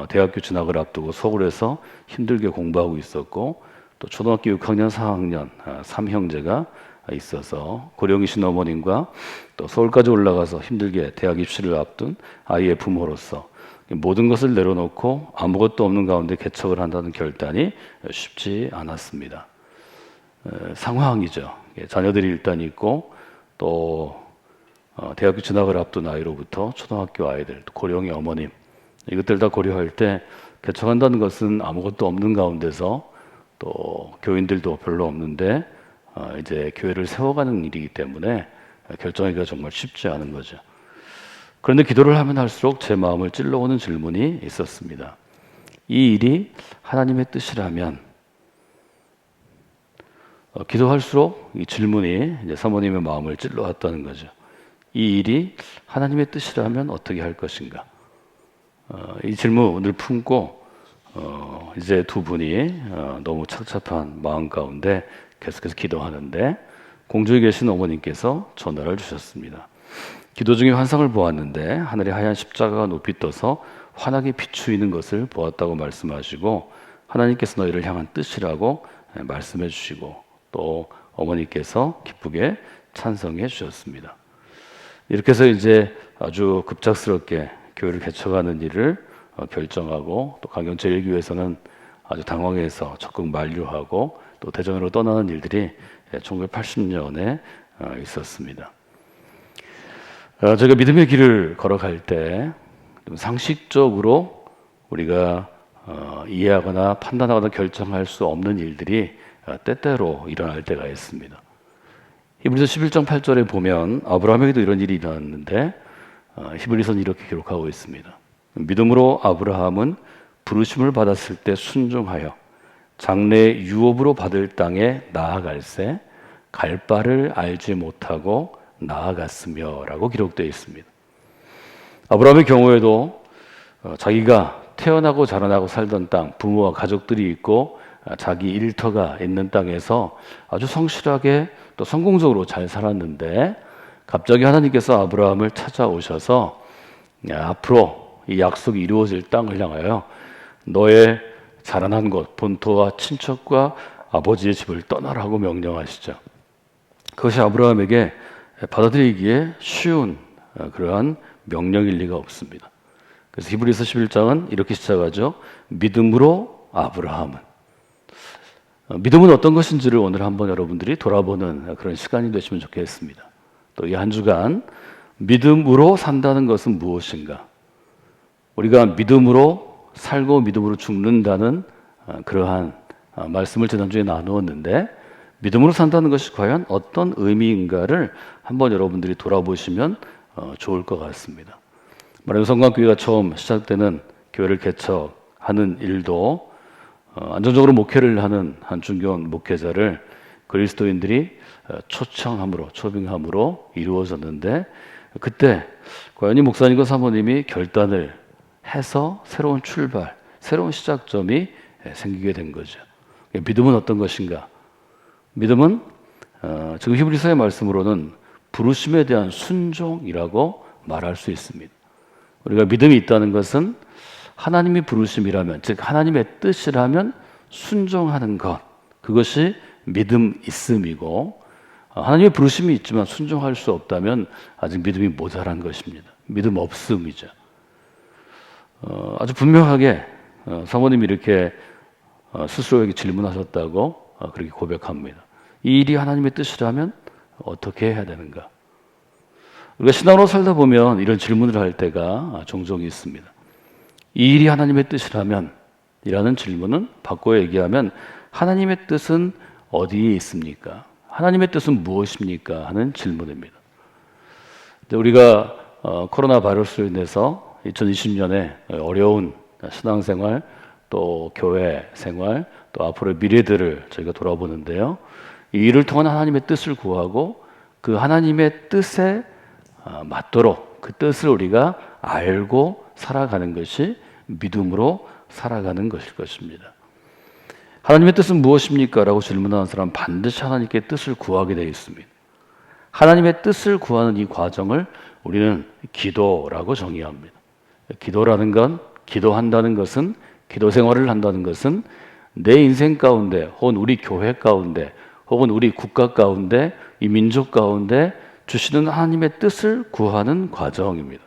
대학교 진학을 앞두고 서울에서 힘들게 공부하고 있었고, 또 초등학교 6학년, 4학년 3형제가 있어서 고령이신 어머님과 또 서울까지 올라가서 힘들게 대학 입시를 앞둔 아이의 부모로서 모든 것을 내려놓고 아무것도 없는 가운데 개척을 한다는 결단이 쉽지 않았습니다. 상황이죠. 자녀들이 일단 있고 또 대학교 진학을 앞둔 아이로부터 초등학교 아이들, 또 고령의 어머님, 이것들 다 고려할 때 개척한다는 것은 아무것도 없는 가운데서 또 교인들도 별로 없는데 이제 교회를 세워가는 일이기 때문에 결정하기가 정말 쉽지 않은 거죠. 그런데 기도를 하면 할수록 제 마음을 찔러오는 질문이 있었습니다. 이 일이 하나님의 뜻이라면, 기도할수록 이 질문이 이제 사모님의 마음을 찔러왔다는 거죠. 이 일이 하나님의 뜻이라면 어떻게 할 것인가? 이 질문을 품고 이제 두 분이 너무 착잡한 마음 가운데 계속해서 기도하는데 공주에 계신 어머님께서 전화를 주셨습니다. 기도 중에 환상을 보았는데 하늘에 하얀 십자가가 높이 떠서 환하게 비추이는 것을 보았다고 말씀하시고, 하나님께서 너희를 향한 뜻이라고 말씀해 주시고 또 어머니께서 기쁘게 찬성해 주셨습니다. 이렇게 해서 이제 아주 급작스럽게 교회를 개척하는 일을 결정하고, 또 강경제일교회에서는 아주 당황해서 적극 만류하고 또 대전으로 떠나는 일들이 1980년에 있었습니다. 저희가 믿음의 길을 걸어갈 때 좀 상식적으로 우리가 이해하거나 판단하거나 결정할 수 없는 일들이 때때로 일어날 때가 있습니다. 히브리서 11장 8절에 보면 아브라함에게도 이런 일이 일어났는데 히브리서는 이렇게 기록하고 있습니다. 믿음으로 아브라함은 부르심을 받았을 때 순종하여 장래의 유업으로 받을 땅에 나아갈새 갈 바를 알지 못하고 나아갔으며 라고 기록되어 있습니다. 아브라함의 경우에도 자기가 태어나고 자라나고 살던 땅, 부모와 가족들이 있고 자기 일터가 있는 땅에서 아주 성실하게 또 성공적으로 잘 살았는데, 갑자기 하나님께서 아브라함을 찾아오셔서 앞으로 이 약속이 이루어질 땅을 향하여 너의 자라난 곳, 본토와 친척과 아버지의 집을 떠나라고 명령하시죠. 그것이 아브라함에게 받아들이기에 쉬운 그러한 명령일 리가 없습니다. 그래서 히브리서 11장은 이렇게 시작하죠. 믿음으로 아브라함은. 믿음은 어떤 것인지를 오늘 한번 여러분들이 돌아보는 그런 시간이 되시면 좋겠습니다. 또 이 한 주간 믿음으로 산다는 것은 무엇인가? 우리가 믿음으로 살고 믿음으로 죽는다는 그러한 말씀을 지난주에 나누었는데, 믿음으로 산다는 것이 과연 어떤 의미인가를 한번 여러분들이 돌아보시면 좋을 것 같습니다. 마라톤 성광교회가 처음 시작되는 교회를 개척하는 일도 안정적으로 목회를 하는 한 중견 목회자를 그리스도인들이 초빙함으로 이루어졌는데, 그때 과연 이 목사님과 사모님이 결단을 해서 새로운 출발, 새로운 시작점이 생기게 된 거죠. 믿음은 어떤 것인가? 믿음은 지금 히브리서의 말씀으로는 부르심에 대한 순종이라고 말할 수 있습니다. 우리가 믿음이 있다는 것은 하나님이 부르심이라면, 즉 하나님의 뜻이라면 순종하는 것, 그것이 믿음 있음이고, 하나님의 부르심이 있지만 순종할 수 없다면 아직 믿음이 모자란 것입니다. 믿음 없음이죠. 아주 분명하게 사모님이 이렇게 스스로에게 질문하셨다고 그렇게 고백합니다. 이 일이 하나님의 뜻이라면 어떻게 해야 되는가? 우리가 신앙으로 살다 보면 이런 질문을 할 때가 종종 있습니다. 이 일이 하나님의 뜻이라면 이라는 질문은 바꿔 얘기하면 하나님의 뜻은 어디에 있습니까? 하나님의 뜻은 무엇입니까? 하는 질문입니다. 우리가 코로나 바이러스로 인해서 2020년에 어려운 신앙생활, 또 교회 생활, 또 앞으로의 미래들을 저희가 돌아보는데요. 이 일을 통한 하나님의 뜻을 구하고 그 하나님의 뜻에 맞도록 그 뜻을 우리가 알고 살아가는 것이 믿음으로 살아가는 것일 것입니다. 하나님의 뜻은 무엇입니까? 라고 질문하는 사람은 반드시 하나님께 뜻을 구하게 되어 있습니다. 하나님의 뜻을 구하는 이 과정을 우리는 기도라고 정의합니다. 기도라는 건, 기도한다는 것은, 기도 생활을 한다는 것은 내 인생 가운데, 혹은 우리 교회 가운데, 혹은 우리 국가 가운데, 이 민족 가운데 주시는 하나님의 뜻을 구하는 과정입니다.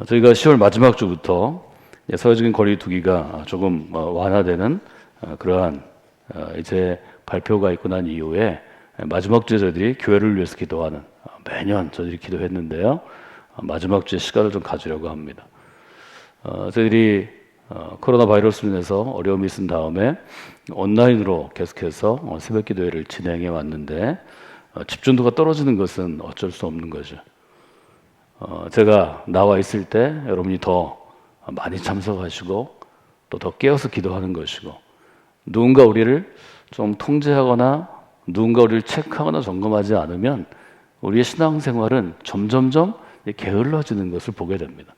저희가 10월 마지막 주부터 사회적인 거리 두기가 조금 완화되는 그러한 이제 발표가 있고 난 이후에 마지막 주에 저희들이 교회를 위해서 기도하는, 매년 저희들이 기도했는데요. 마지막 주에 시간을 좀 가지려고 합니다. 저희들이 코로나 바이러스로 인해서 어려움이 있은 다음에 온라인으로 계속해서 새벽 기도회를 진행해 왔는데, 집중도가 떨어지는 것은 어쩔 수 없는 거죠. 제가 나와 있을 때 여러분이 더 많이 참석하시고 또 더 깨어서 기도하는 것이고, 누군가 우리를 좀 통제하거나 누군가 우리를 체크하거나 점검하지 않으면 우리의 신앙생활은 점점점 게을러지는 것을 보게 됩니다.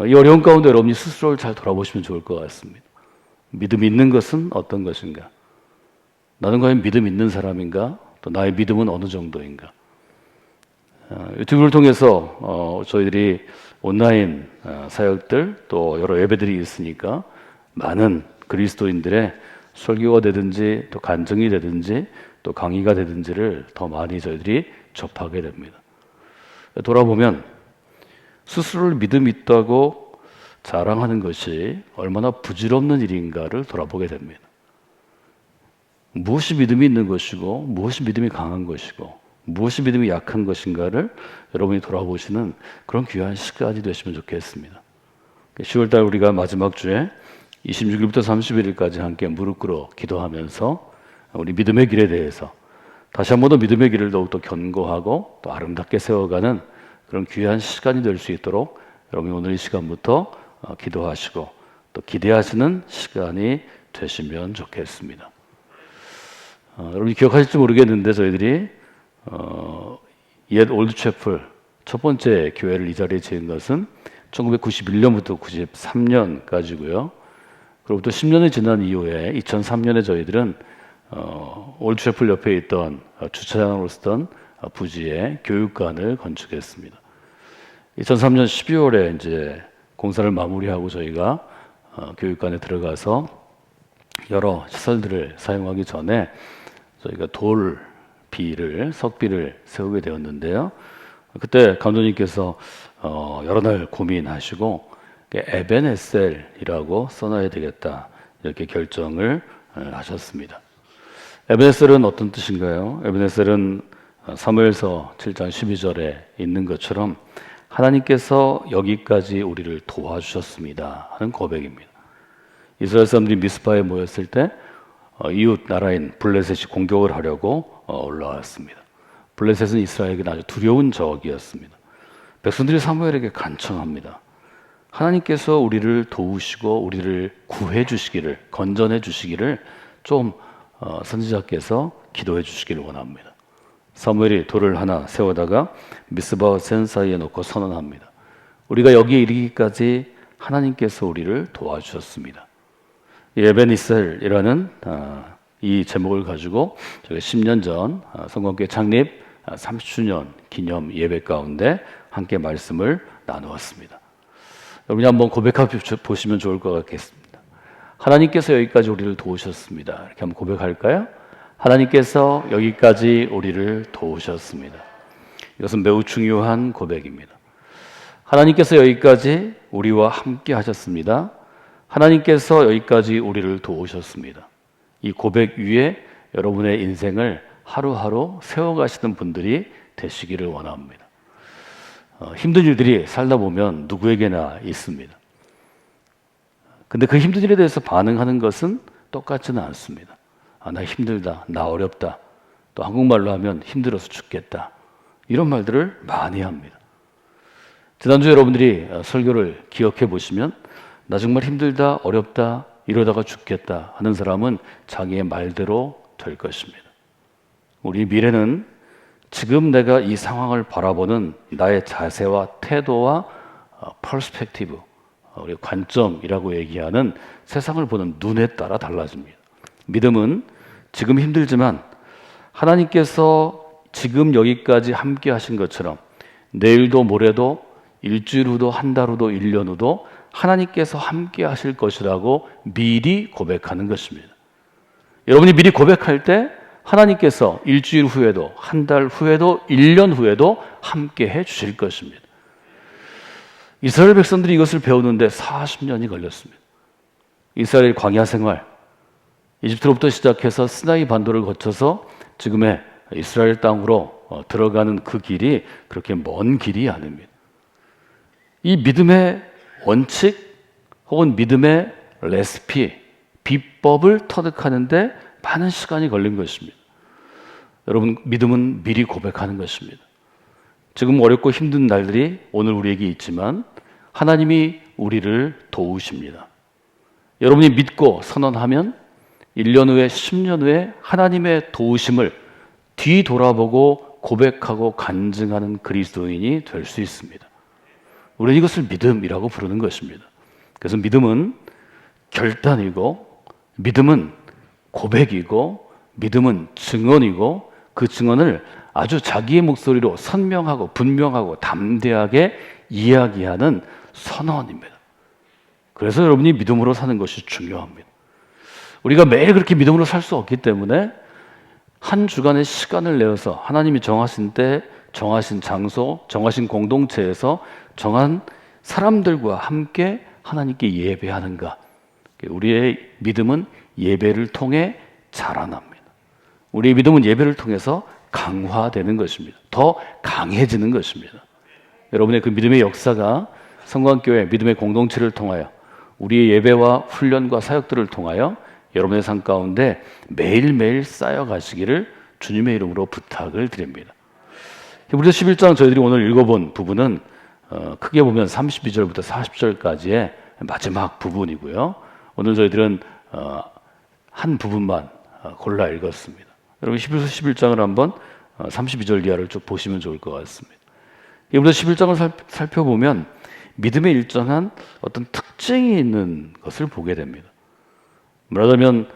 이 어려운 가운데 여러분이 스스로를 잘 돌아보시면 좋을 것 같습니다. 믿음 있는 것은 어떤 것인가? 나는 과연 믿음 있는 사람인가? 또 나의 믿음은 어느 정도인가? 유튜브를 통해서 저희들이 온라인 사역들 또 여러 예배들이 있으니까 많은 그리스도인들의 설교가 되든지 또 간증이 되든지 또 강의가 되든지를 더 많이 저희들이 접하게 됩니다. 돌아보면 스스로를 믿음 있다고 자랑하는 것이 얼마나 부질없는 일인가를 돌아보게 됩니다. 무엇이 믿음이 있는 것이고 무엇이 믿음이 강한 것이고 무엇이 믿음이 약한 것인가를 여러분이 돌아보시는 그런 귀한 시간이 되시면 좋겠습니다. 10월달 우리가 마지막 주에 26일부터 31일까지 함께 무릎 꿇어 기도하면서 우리 믿음의 길에 대해서 다시 한 번 더 믿음의 길을 더욱더 견고하고 또 아름답게 세워가는 그런 귀한 시간이 될 수 있도록 여러분이 오늘 이 시간부터 기도하시고 또 기대하시는 시간이 되시면 좋겠습니다. 여러분이 기억하실지 모르겠는데 저희들이 옛 올드채플 첫 번째 교회를 이 자리에 지은 것은 1991년부터 93년까지고요. 그로부터 10년이 지난 이후에 2003년에 저희들은 올드채플 옆에 있던 주차장으로 쓰던 부지에 교육관을 건축했습니다. 2003년 12월에 이제 공사를 마무리하고 저희가 교육관에 들어가서 여러 시설들을 사용하기 전에 저희가 석비를 세우게 되었는데요. 그때 감독님께서 여러 날 고민하시고 에벤에셀이라고 써놔야 되겠다 이렇게 결정을 하셨습니다. 에베네셀은 어떤 뜻인가요? 에베네셀은 사무엘서 7장 12절에 있는 것처럼 하나님께서 여기까지 우리를 도와주셨습니다 하는 고백입니다. 이스라엘 사람들이 미스바에 모였을 때 이웃 나라인 블레셋이 공격을 하려고 올라왔습니다. 블레셋은 이스라엘에게 아주 두려운 적이었습니다. 백성들이 사무엘에게 간청합니다. 하나님께서 우리를 도우시고 우리를 구해 주시기를, 건전해 주시기를 좀 선지자께서 기도해 주시기를 원합니다. 사무엘이 돌을 하나 세우다가 미스바와 센 사이에 놓고 선언합니다. 우리가 여기에 이르기까지 하나님께서 우리를 도와주셨습니다. 에베네셀이라는 이 제목을 가지고 저희 10년 전 성공교회 창립 30주년 기념 예배 가운데 함께 말씀을 나누었습니다. 여러분이 한번 고백해 보시면 좋을 것 같겠습니다. 하나님께서 여기까지 우리를 도우셨습니다. 이렇게 한번 고백할까요? 하나님께서 여기까지 우리를 도우셨습니다. 이것은 매우 중요한 고백입니다. 하나님께서 여기까지 우리와 함께 하셨습니다. 하나님께서 여기까지 우리를 도우셨습니다. 이 고백 위에 여러분의 인생을 하루하루 세워가시는 분들이 되시기를 원합니다. 힘든 일들이 살다 보면 누구에게나 있습니다. 근데 그 힘든 일에 대해서 반응하는 것은 똑같지는 않습니다. 나 힘들다, 나 어렵다, 또 한국말로 하면 힘들어서 죽겠다, 이런 말들을 많이 합니다. 지난주 여러분들이 설교를 기억해 보시면 나 정말 힘들다, 어렵다, 이러다가 죽겠다 하는 사람은 자기의 말대로 될 것입니다. 우리 미래는 지금 내가 이 상황을 바라보는 나의 자세와 태도와 퍼스펙티브, 우리 관점이라고 얘기하는 세상을 보는 눈에 따라 달라집니다. 믿음은 지금 힘들지만 하나님께서 지금 여기까지 함께 하신 것처럼 내일도 모레도 일주일 후도 한 달 후도 1년 후도 하나님께서 함께 하실 것이라고 미리 고백하는 것입니다. 여러분이 미리 고백할 때 하나님께서 일주일 후에도 한 달 후에도 1년 후에도 함께 해 주실 것입니다. 이스라엘 백성들이 이것을 배우는데 40년이 걸렸습니다. 이스라엘 광야 생활, 이집트로부터 시작해서 시나이 반도를 거쳐서 지금의 이스라엘 땅으로 들어가는 그 길이 그렇게 먼 길이 아닙니다. 이 믿음의 원칙 혹은 믿음의 레시피, 비법을 터득하는데 많은 시간이 걸린 것입니다. 여러분, 믿음은 미리 고백하는 것입니다. 지금 어렵고 힘든 날들이 오늘 우리에게 있지만 하나님이 우리를 도우십니다. 여러분이 믿고 선언하면 1년 후에 10년 후에 하나님의 도우심을 뒤돌아보고 고백하고 간증하는 그리스도인이 될 수 있습니다. 우리는 이것을 믿음이라고 부르는 것입니다. 그래서 믿음은 결단이고, 믿음은 고백이고, 믿음은 증언이고, 그 증언을 아주 자기의 목소리로 선명하고 분명하고 담대하게 이야기하는 선언입니다. 그래서 여러분이 믿음으로 사는 것이 중요합니다. 우리가 매일 그렇게 믿음으로 살 수 없기 때문에 한 주간의 시간을 내어서 하나님이 정하신 때, 정하신 장소, 정하신 공동체에서 정한 사람들과 함께 하나님께 예배하는가. 우리의 믿음은 예배를 통해 자라납니다. 우리의 믿음은 예배를 통해서 강화되는 것입니다. 더 강해지는 것입니다. 여러분의 그 믿음의 역사가 성광교회 믿음의 공동체를 통하여 우리의 예배와 훈련과 사역들을 통하여 여러분의 삶 가운데 매일매일 쌓여가시기를 주님의 이름으로 부탁을 드립니다. 히브리서 11장 저희들이 오늘 읽어본 부분은 크게 보면 32절부터 40절까지의 마지막 부분이고요. 오늘 저희들은 한 부분만 골라 읽었습니다. 여러분 히브리서 11장을 한번 32절 이하를 쭉 보시면 좋을 것 같습니다. 히브리서 11장을 살펴보면 믿음의 일정한 어떤 특징이 있는 것을 보게 됩니다. 말하자면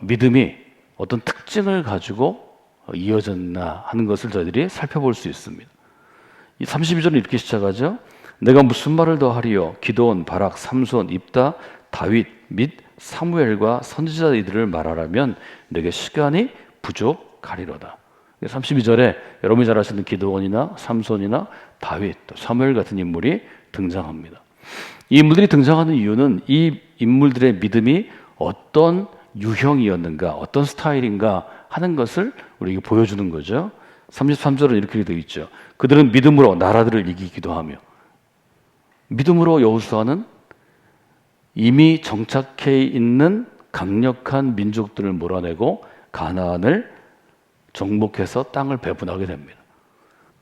믿음이 어떤 특징을 가지고 이어졌나 하는 것을 저희들이 살펴볼 수 있습니다. 이 32절은 이렇게 시작하죠. 내가 무슨 말을 더 하리요? 기드온, 바락, 삼손, 입다, 다윗 및 사무엘과 선지자 이들을 말하라면 내게 시간이 부족하리로다. 32절에 여러분이 잘 아시는 기드온이나 삼손이나 다윗, 사무엘 같은 인물이 등장합니다. 이 인물들이 등장하는 이유는 이 인물들의 믿음이 어떤 유형이었는가, 어떤 스타일인가 하는 것을 우리에게 보여주는 거죠. 33절은 이렇게 되어 있죠. 그들은 믿음으로 나라들을 이기기도 하며. 믿음으로 여호수아는 이미 정착해 있는 강력한 민족들을 몰아내고 가나안을 정복해서 땅을 배분하게 됩니다.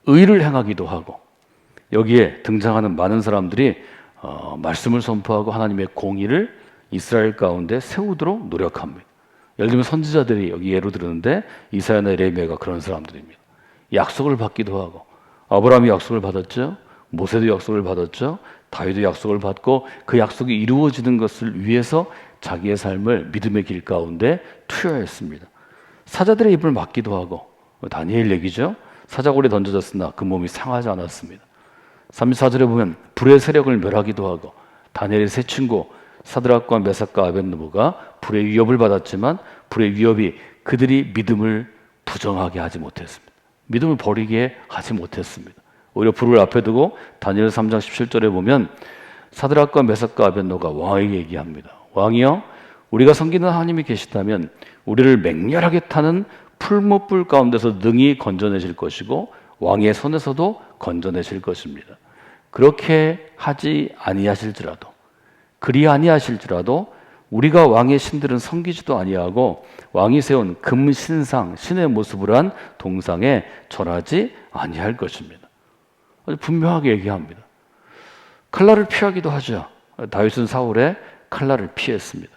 의를 행하기도 하고, 여기에 등장하는 많은 사람들이 말씀을 선포하고 하나님의 공의를 이스라엘 가운데 세우도록 노력합니다. 예를 들면 선지자들이 여기 예로 들었는데 이사야나 예레미야가 그런 사람들입니다. 약속을 받기도 하고, 아브라함이 약속을 받았죠. 모세도 약속을 받았죠. 다윗도 약속을 받고 그 약속이 이루어지는 것을 위해서 자기의 삶을 믿음의 길 가운데 투여했습니다. 사자들의 입을 막기도 하고, 다니엘 얘기죠. 사자골에 던져졌으나 그 몸이 상하지 않았습니다. 34절에 보면 불의 세력을 멸하기도 하고, 다니엘의 세 친구 사드락과 메삭과 아벳느고가 불의 위협을 받았지만 불의 위협이 그들이 믿음을 부정하게 하지 못했습니다. 믿음을 버리게 하지 못했습니다. 오히려 불을 앞에 두고 다니엘 3장 17절에 보면 사드락과 메삭과 아벳느고가 왕에게 얘기합니다. 왕이여, 우리가 섬기는 하나님이 계시다면 우리를 맹렬하게 타는 풀무불 가운데서 능히 건져내실 것이고 왕의 손에서도 건져내실 것입니다. 그렇게 하지 아니하실지라도, 그리 아니하실지라도 우리가 왕의 신들은 섬기지도 아니하고 왕이 세운 금신상, 신의 모습을 한 동상에 절하지 아니할 것입니다. 아주 분명하게 얘기합니다. 칼날을 피하기도 하죠. 다윗은 사울의 칼날을 피했습니다.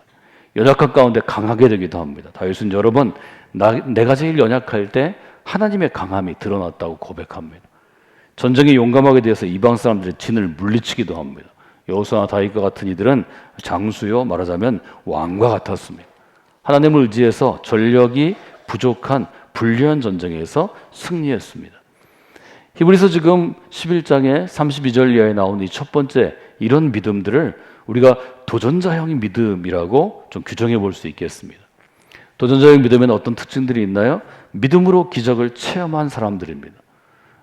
연약한 가운데 강하게 되기도 합니다. 다윗은 여러 번 내가 제일 연약할 때 하나님의 강함이 드러났다고 고백합니다. 전쟁에 용감하게 되어서 이방 사람들의 진을 물리치기도 합니다. 여호수아나 다윗과 같은 이들은 장수요, 말하자면 왕과 같았습니다. 하나님을 의지해서 전력이 부족한 불리한 전쟁에서 승리했습니다. 히브리서 지금 11장의 32절 이하에 나온 이 첫 번째 이런 믿음들을 우리가 도전자형의 믿음이라고 좀 규정해 볼 수 있겠습니다. 도전자형 믿음에는 어떤 특징들이 있나요? 믿음으로 기적을 체험한 사람들입니다.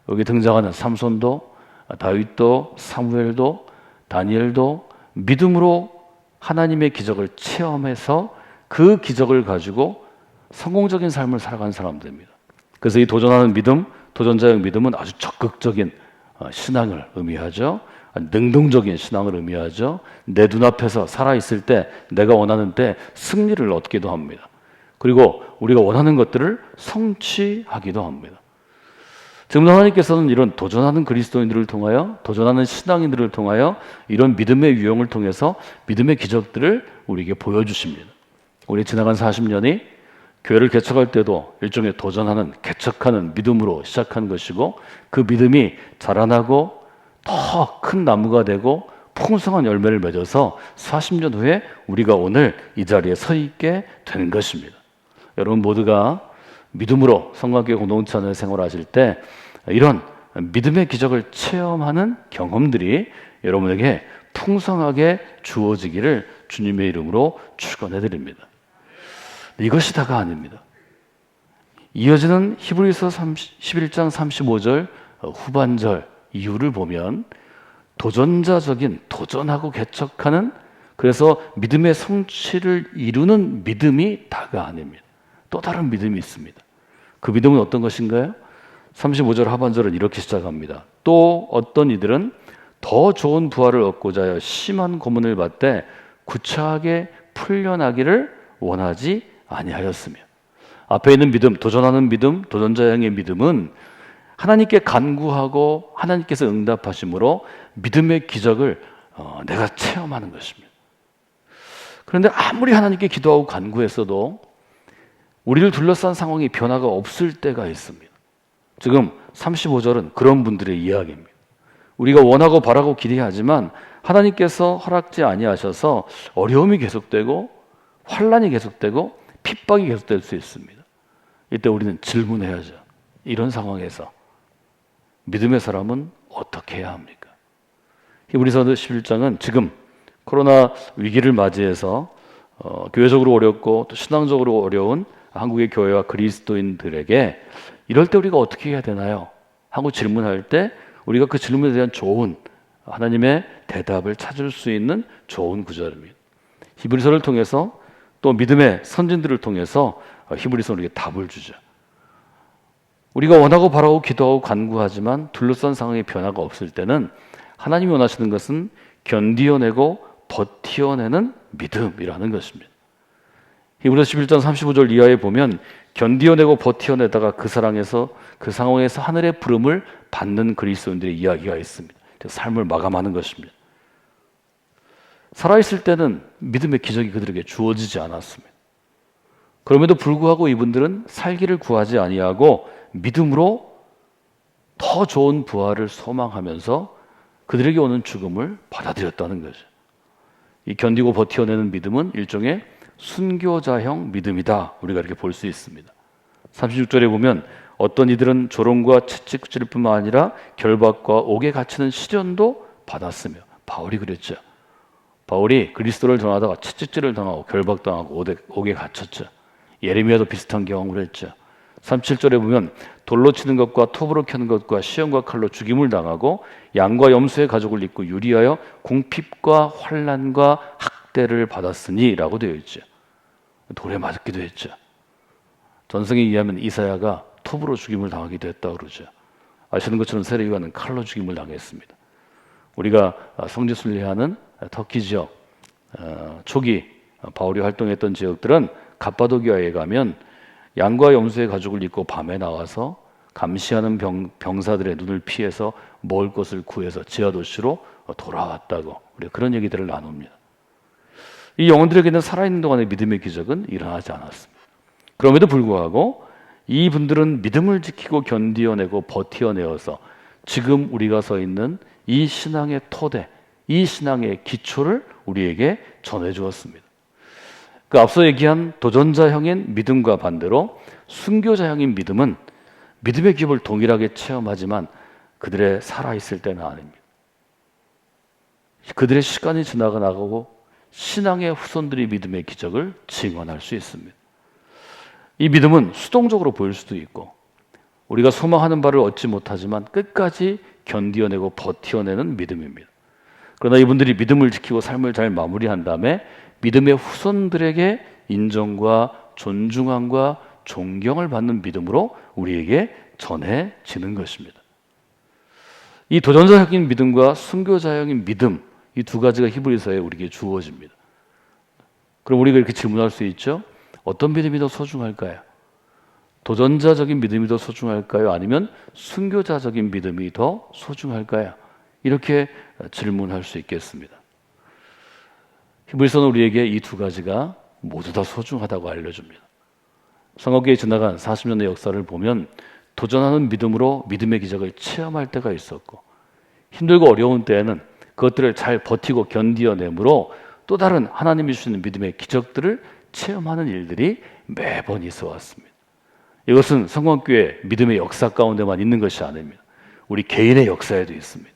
여기 등장하는 삼손도, 다윗도, 사무엘도, 다니엘도 믿음으로 하나님의 기적을 체험해서 그 기적을 가지고 성공적인 삶을 살아간 사람들입니다. 그래서 이 도전하는 믿음, 도전자형 믿음은 아주 적극적인 신앙을 의미하죠. 능동적인 신앙을 의미하죠. 내 눈앞에서 살아있을 때, 내가 원하는 때 승리를 얻기도 합니다. 그리고 우리가 원하는 것들을 성취하기도 합니다. 지금 하나님께서는 이런 도전하는 그리스도인들을 통하여, 도전하는 신앙인들을 통하여 이런 믿음의 유형을 통해서 믿음의 기적들을 우리에게 보여주십니다. 우리 지나간 40년이 교회를 개척할 때도 일종의 도전하는, 개척하는 믿음으로 시작한 것이고, 그 믿음이 자라나고 더 큰 나무가 되고 풍성한 열매를 맺어서 40년 후에 우리가 오늘 이 자리에 서 있게 된 것입니다. 여러분 모두가 믿음으로 성곽교회 공동체 안에 생활하실 때 이런 믿음의 기적을 체험하는 경험들이 여러분에게 풍성하게 주어지기를 주님의 이름으로 축원해 드립니다. 이것이 다가 아닙니다. 이어지는 히브리서 11장 35절 후반절 이유를 보면 도전자적인, 도전하고 개척하는, 그래서 믿음의 성취를 이루는 믿음이 다가 아닙니다. 또 다른 믿음이 있습니다. 그 믿음은 어떤 것인가요? 35절 하반절은 이렇게 시작합니다. 또 어떤 이들은 더 좋은 부활을 얻고자 하여 심한 고문을 받되 구차하게 풀려나기를 원하지 아니하였으며. 앞에 있는 믿음, 도전하는 믿음, 도전자형의 믿음은 하나님께 간구하고 하나님께서 응답하심으로 믿음의 기적을 내가 체험하는 것입니다. 그런데 아무리 하나님께 기도하고 간구했어도 우리를 둘러싼 상황이 변화가 없을 때가 있습니다. 지금 35절은 그런 분들의 이야기입니다. 우리가 원하고 바라고 기대하지만 하나님께서 허락지 아니하셔서 어려움이 계속되고 환난이 계속되고 핍박이 계속될 수 있습니다. 이때 우리는 질문해야죠. 이런 상황에서 믿음의 사람은 어떻게 해야 합니까? 히브리서 11장은 지금 코로나 위기를 맞이해서 교회적으로 어렵고 또 신앙적으로 어려운 한국의 교회와 그리스도인들에게 이럴 때 우리가 어떻게 해야 되나요? 하고 질문할 때 우리가 그 질문에 대한 좋은 하나님의 대답을 찾을 수 있는 좋은 구절입니다. 히브리서를 통해서 또 믿음의 선진들을 통해서 히브리서는 우리에게 답을 주죠. 우리가 원하고 바라고 기도하고 간구하지만 둘러싼 상황의 변화가 없을 때는 하나님이 원하시는 것은 견디어내고 버티어내는 믿음이라는 것입니다. 히브리서 11장 35절 이하에 보면 견디어내고 버티어내다가 그 상황에서 하늘의 부름을 받는 그리스도인들의 이야기가 있습니다. 삶을 마감하는 것입니다. 살아있을 때는 믿음의 기적이 그들에게 주어지지 않았습니다. 그럼에도 불구하고 이분들은 살기를 구하지 아니하고 믿음으로 더 좋은 부활을 소망하면서 그들에게 오는 죽음을 받아들였다는 거죠. 이 견디고 버텨내는 믿음은 일종의 순교자형 믿음이다. 우리가 이렇게 볼 수 있습니다. 36절에 보면 어떤 이들은 조롱과 채찍질일 뿐만 아니라 결박과 옥에 갇히는 시련도 받았으며, 바울이 그랬죠. 바울이 그리스도를 전하다가 채찍질을 당하고 결박당하고 옥에 갇혔죠. 예레미야도 비슷한 경험을 했죠. 37절에 보면 돌로 치는 것과 톱으로 켜는 것과 시험과 칼로 죽임을 당하고 양과 염소의 가죽을 입고 유리하여 궁핍과 환난과 학대를 받았으니 라고 되어 있죠. 돌에 맞기도 했죠. 전성에 의하면 이사야가 톱으로 죽임을 당하기도 했다고 그러죠. 아시는 것처럼 세례요한은 칼로 죽임을 당했습니다. 우리가 성지 순례하는 터키 지역, 초기 바울이 활동했던 지역들은 갑바도기아에 가면 양과 염소의 가죽을 입고 밤에 나와서 감시하는 병사들의 눈을 피해서 먹을 것을 구해서 지하도시로 돌아왔다고 우리가 그런 얘기들을 나눕니다. 이 영혼들에게는 살아있는 동안의 믿음의 기적은 일어나지 않았습니다. 그럼에도 불구하고 이분들은 믿음을 지키고 견디어내고 버티어내어서 지금 우리가 서 있는 이 신앙의 토대, 이 신앙의 기초를 우리에게 전해주었습니다. 그 앞서 얘기한 도전자형인 믿음과 반대로 순교자형인 믿음은 믿음의 기업을 동일하게 체험하지만 그들의 살아있을 때는 아닙니다. 그들의 시간이 지나가고 신앙의 후손들이 믿음의 기적을 증언할 수 있습니다. 이 믿음은 수동적으로 보일 수도 있고 우리가 소망하는 바를 얻지 못하지만 끝까지 견디어내고 버티어내는 믿음입니다. 그러나 이분들이 믿음을 지키고 삶을 잘 마무리한 다음에 믿음의 후손들에게 인정과 존중함과 존경을 받는 믿음으로 우리에게 전해지는 것입니다. 이 도전자형인 믿음과 순교자형인 믿음, 이 두 가지가 히브리서에 우리에게 주어집니다. 그럼 우리가 이렇게 질문할 수 있죠. 어떤 믿음이 더 소중할까요? 도전자적인 믿음이 더 소중할까요? 아니면 순교자적인 믿음이 더 소중할까요? 이렇게 질문할 수 있겠습니다. 히브리서는 우리에게 이 두 가지가 모두 다 소중하다고 알려줍니다. 성경에 지나간 40년의 역사를 보면 도전하는 믿음으로 믿음의 기적을 체험할 때가 있었고 힘들고 어려운 때에는 그것들을 잘 버티고 견디어내므로 또 다른 하나님이 주시는 믿음의 기적들을 체험하는 일들이 매번 있어 왔습니다. 이것은 성공교회 믿음의 역사 가운데만 있는 것이 아닙니다. 우리 개인의 역사에도 있습니다.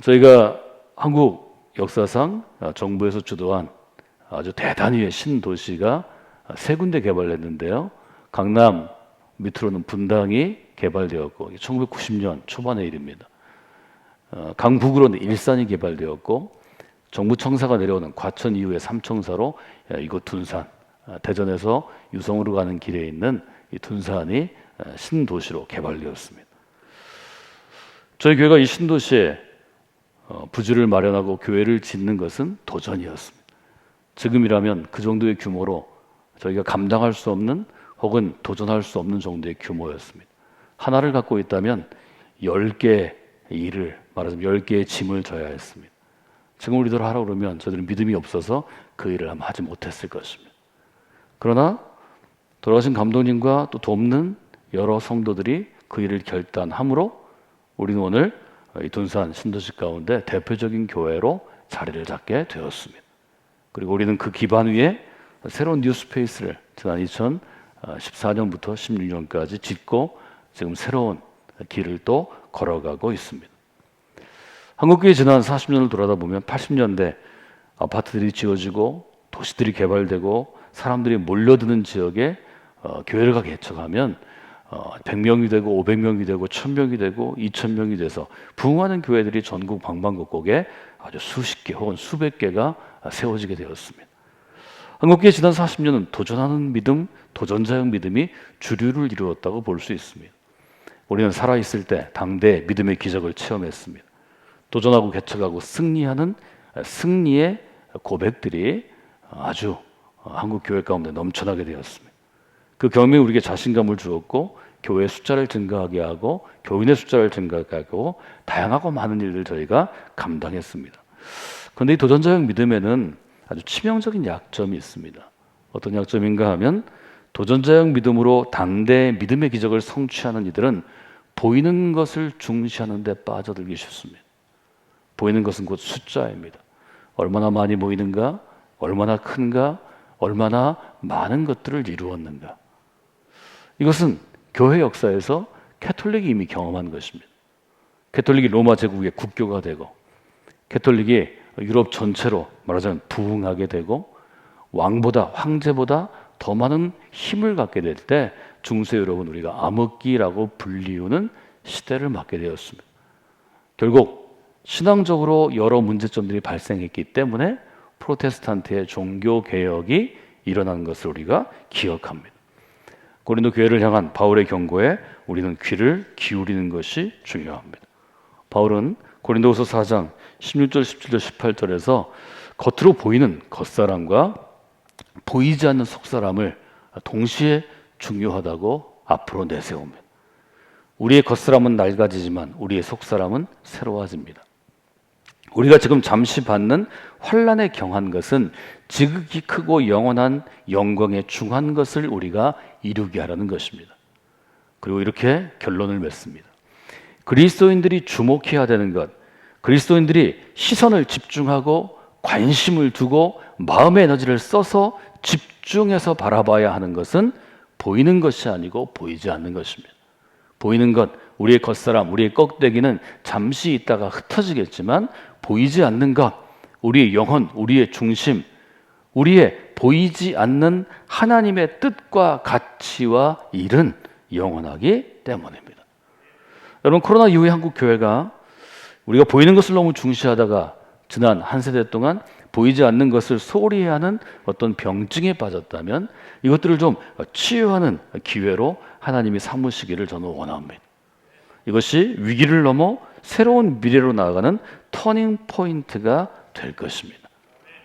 저희가 한국 역사상 정부에서 주도한 아주 대단위의 신도시가 세 군데 개발됐는데요. 강남 밑으로는 분당이 개발되었고 1990년 초반의 일입니다. 강북으로는 일산이 개발되었고 정부 청사가 내려오는 과천 이후의 삼청사로 이곳 둔산, 대전에서 유성으로 가는 길에 있는 이 둔산이 신도시로 개발되었습니다. 저희 교회가 이 신도시에 부지를 마련하고 교회를 짓는 것은 도전이었습니다. 지금이라면 그 정도의 규모로 저희가 감당할 수 없는 혹은 도전할 수 없는 정도의 규모였습니다. 하나를 갖고 있다면 10개의 일을 말하자면 10개의 짐을 져야 했습니다. 지금 우리들 하라고 그러면 저들은 믿음이 없어서 그 일을 아마 하지 못했을 것입니다. 그러나 돌아가신 감독님과 또 돕는 여러 성도들이 그 일을 결단함으로 우리는 오늘 이 둔산 신도시 가운데 대표적인 교회로 자리를 잡게 되었습니다. 그리고 우리는 그 기반 위에 새로운 뉴스페이스를 지난 2014년부터 16년까지 짓고 지금 새로운 길을 또 걸어가고 있습니다. 한국교회 지난 40년을 돌아다 보면 80년대 아파트들이 지어지고 도시들이 개발되고 사람들이 몰려드는 지역에 교회가 개척하면 100명이 되고 500명이 되고 1000명이 되고 2000명이 돼서 부흥하는 교회들이 전국 방방곡곡에 아주 수십 개 혹은 수백 개가 세워지게 되었습니다. 한국교회 지난 40년은 도전하는 믿음, 도전자형 믿음이 주류를 이루었다고 볼 수 있습니다. 우리는 살아있을 때 당대 믿음의 기적을 체험했습니다. 도전하고 개척하고 승리하는 승리의 고백들이 아주 한국교회 가운데 넘쳐나게 되었습니다. 그 경험이 우리에게 자신감을 주었고 교회 숫자를 증가하게 하고 교인의 숫자를 증가하게 하고 다양하고 많은 일들을 저희가 감당했습니다. 그런데 이 도전자형 믿음에는 아주 치명적인 약점이 있습니다. 어떤 약점인가 하면 도전자형 믿음으로 당대 믿음의 기적을 성취하는 이들은 보이는 것을 중시하는 데 빠져들기 쉽습니다. 보이는 것은 곧 숫자입니다. 얼마나 많이 모이는가, 얼마나 큰가, 얼마나 많은 것들을 이루었는가. 이것은 교회 역사에서 캐톨릭이 이미 경험한 것입니다. 캐톨릭이 로마 제국의 국교가 되고 캐톨릭이 유럽 전체로 말하자면 부흥하게 되고 왕보다 황제보다 더 많은 힘을 갖게 될 때 중세 유럽은 우리가 암흑기라고 불리우는 시대를 맞게 되었습니다. 결국 신앙적으로 여러 문제점들이 발생했기 때문에 프로테스탄트의 종교 개혁이 일어난 것을 우리가 기억합니다. 고린도 교회를 향한 바울의 경고에 우리는 귀를 기울이는 것이 중요합니다. 바울은 고린도후서 4장 16절, 17절, 18절에서 겉으로 보이는 겉사람과 보이지 않는 속사람을 동시에 중요하다고 앞으로 내세웁니다. 우리의 겉사람은 낡아지지만 우리의 속사람은 새로워집니다. 우리가 지금 잠시 받는 환난에 경한 것은 지극히 크고 영원한 영광에 중한 것을 우리가 이루게 하라는 것입니다. 그리고 이렇게 결론을 맺습니다. 그리스도인들이 주목해야 되는 것, 그리스도인들이 시선을 집중하고 관심을 두고 마음의 에너지를 써서 집중해서 바라봐야 하는 것은 보이는 것이 아니고 보이지 않는 것입니다. 보이는 것, 우리의 겉사람, 우리의 껍데기는 잠시 있다가 흩어지겠지만 보이지 않는 것, 우리의 영혼, 우리의 중심, 우리의 보이지 않는 하나님의 뜻과 가치와 일은 영원하기 때문입니다. 여러분, 코로나 이후에 한국 교회가 우리가 보이는 것을 너무 중시하다가 지난 한 세대 동안 보이지 않는 것을 소홀히 하는 어떤 병증에 빠졌다면 이것들을 좀 치유하는 기회로 하나님이 삼으시기를 저는 원합니다. 이것이 위기를 넘어 새로운 미래로 나아가는 터닝 포인트가 될 것입니다.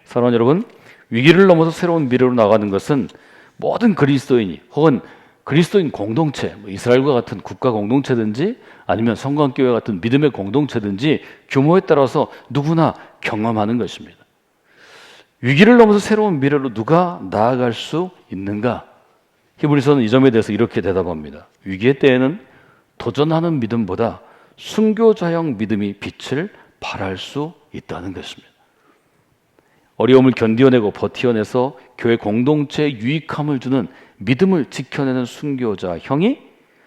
사랑하는 여러분, 위기를 넘어서 새로운 미래로 나아가는 것은 모든 그리스도인이 혹은 그리스도인 공동체, 이스라엘과 같은 국가 공동체든지 아니면 성광교회 같은 믿음의 공동체든지 규모에 따라서 누구나 경험하는 것입니다. 위기를 넘어서 새로운 미래로 누가 나아갈 수 있는가? 히브리서는 이 점에 대해서 이렇게 대답합니다. 위기의 때에는 도전하는 믿음보다 순교자형 믿음이 빛을 발할 수 있다는 것입니다. 어려움을 견디어내고 버티어내서 교회 공동체에 유익함을 주는 믿음을 지켜내는 순교자형이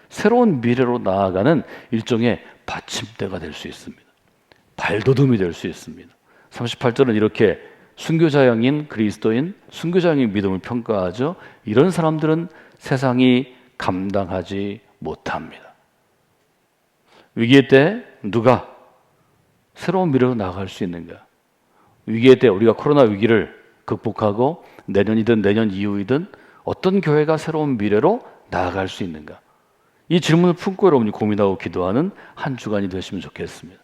새로운 미래로 나아가는 일종의 받침대가 될 수 있습니다. 발돋움이 될 수 있습니다. 38절은 이렇게 순교자형인 그리스도인, 순교자형인 믿음을 평가하죠. 이런 사람들은 세상이 감당하지 못합니다. 위기의 때 누가 새로운 미래로 나아갈 수 있는가? 위기의 때 우리가 코로나 위기를 극복하고 내년이든 내년 이후이든 어떤 교회가 새로운 미래로 나아갈 수 있는가? 이 질문을 품고 여러분이 고민하고 기도하는 한 주간이 되시면 좋겠습니다.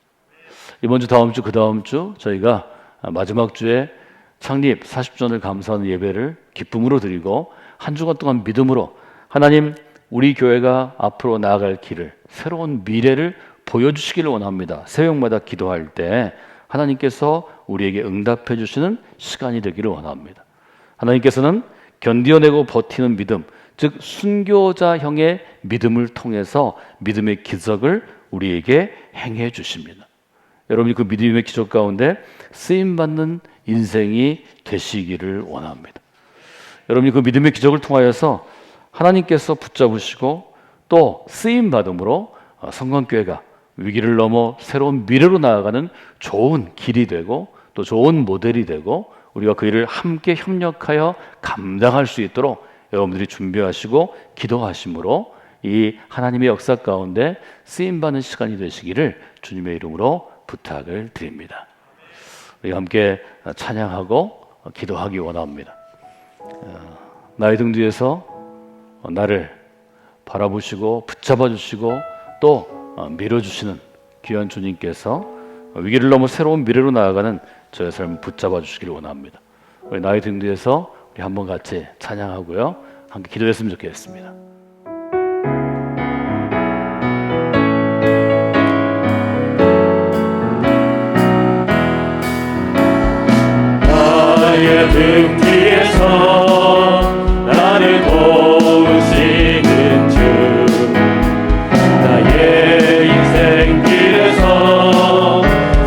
이번 주, 다음 주, 그 다음 주 저희가 마지막 주에 창립 40주년을 감사하는 예배를 기쁨으로 드리고 한 주간 동안 믿음으로 하나님 우리 교회가 앞으로 나아갈 길을 새로운 미래를 보여주시기를 원합니다. 새벽마다 기도할 때 하나님께서 우리에게 응답해 주시는 시간이 되기를 원합니다. 하나님께서는 견디어내고 버티는 믿음, 즉 순교자형의 믿음을 통해서 믿음의 기적을 우리에게 행해 주십니다. 여러분이 그 믿음의 기적 가운데 쓰임받는 인생이 되시기를 원합니다. 여러분이 그 믿음의 기적을 통하여서 하나님께서 붙잡으시고 또 쓰임받음으로 성광교회가 위기를 넘어 새로운 미래로 나아가는 좋은 길이 되고 또 좋은 모델이 되고 우리가 그 일을 함께 협력하여 감당할 수 있도록 여러분들이 준비하시고 기도하심으로 이 하나님의 역사 가운데 쓰임받는 시간이 되시기를 주님의 이름으로 부탁을 드립니다. 우리 함께 찬양하고 기도하기 원합니다. 나의 등 뒤에서 나를 바라보시고 붙잡아 주시고 또 밀어주시는 귀한 주님께서 위기를 넘어 새로운 미래로 나아가는 저의 삶을 붙잡아 주시기를 원합니다. 우리 나의 등 뒤에서 우리 한번 같이 찬양하고요, 함께 기도했으면 좋겠습니다.
나의 등 뒤에서 나를 도우시는 주, 나의 인생길에서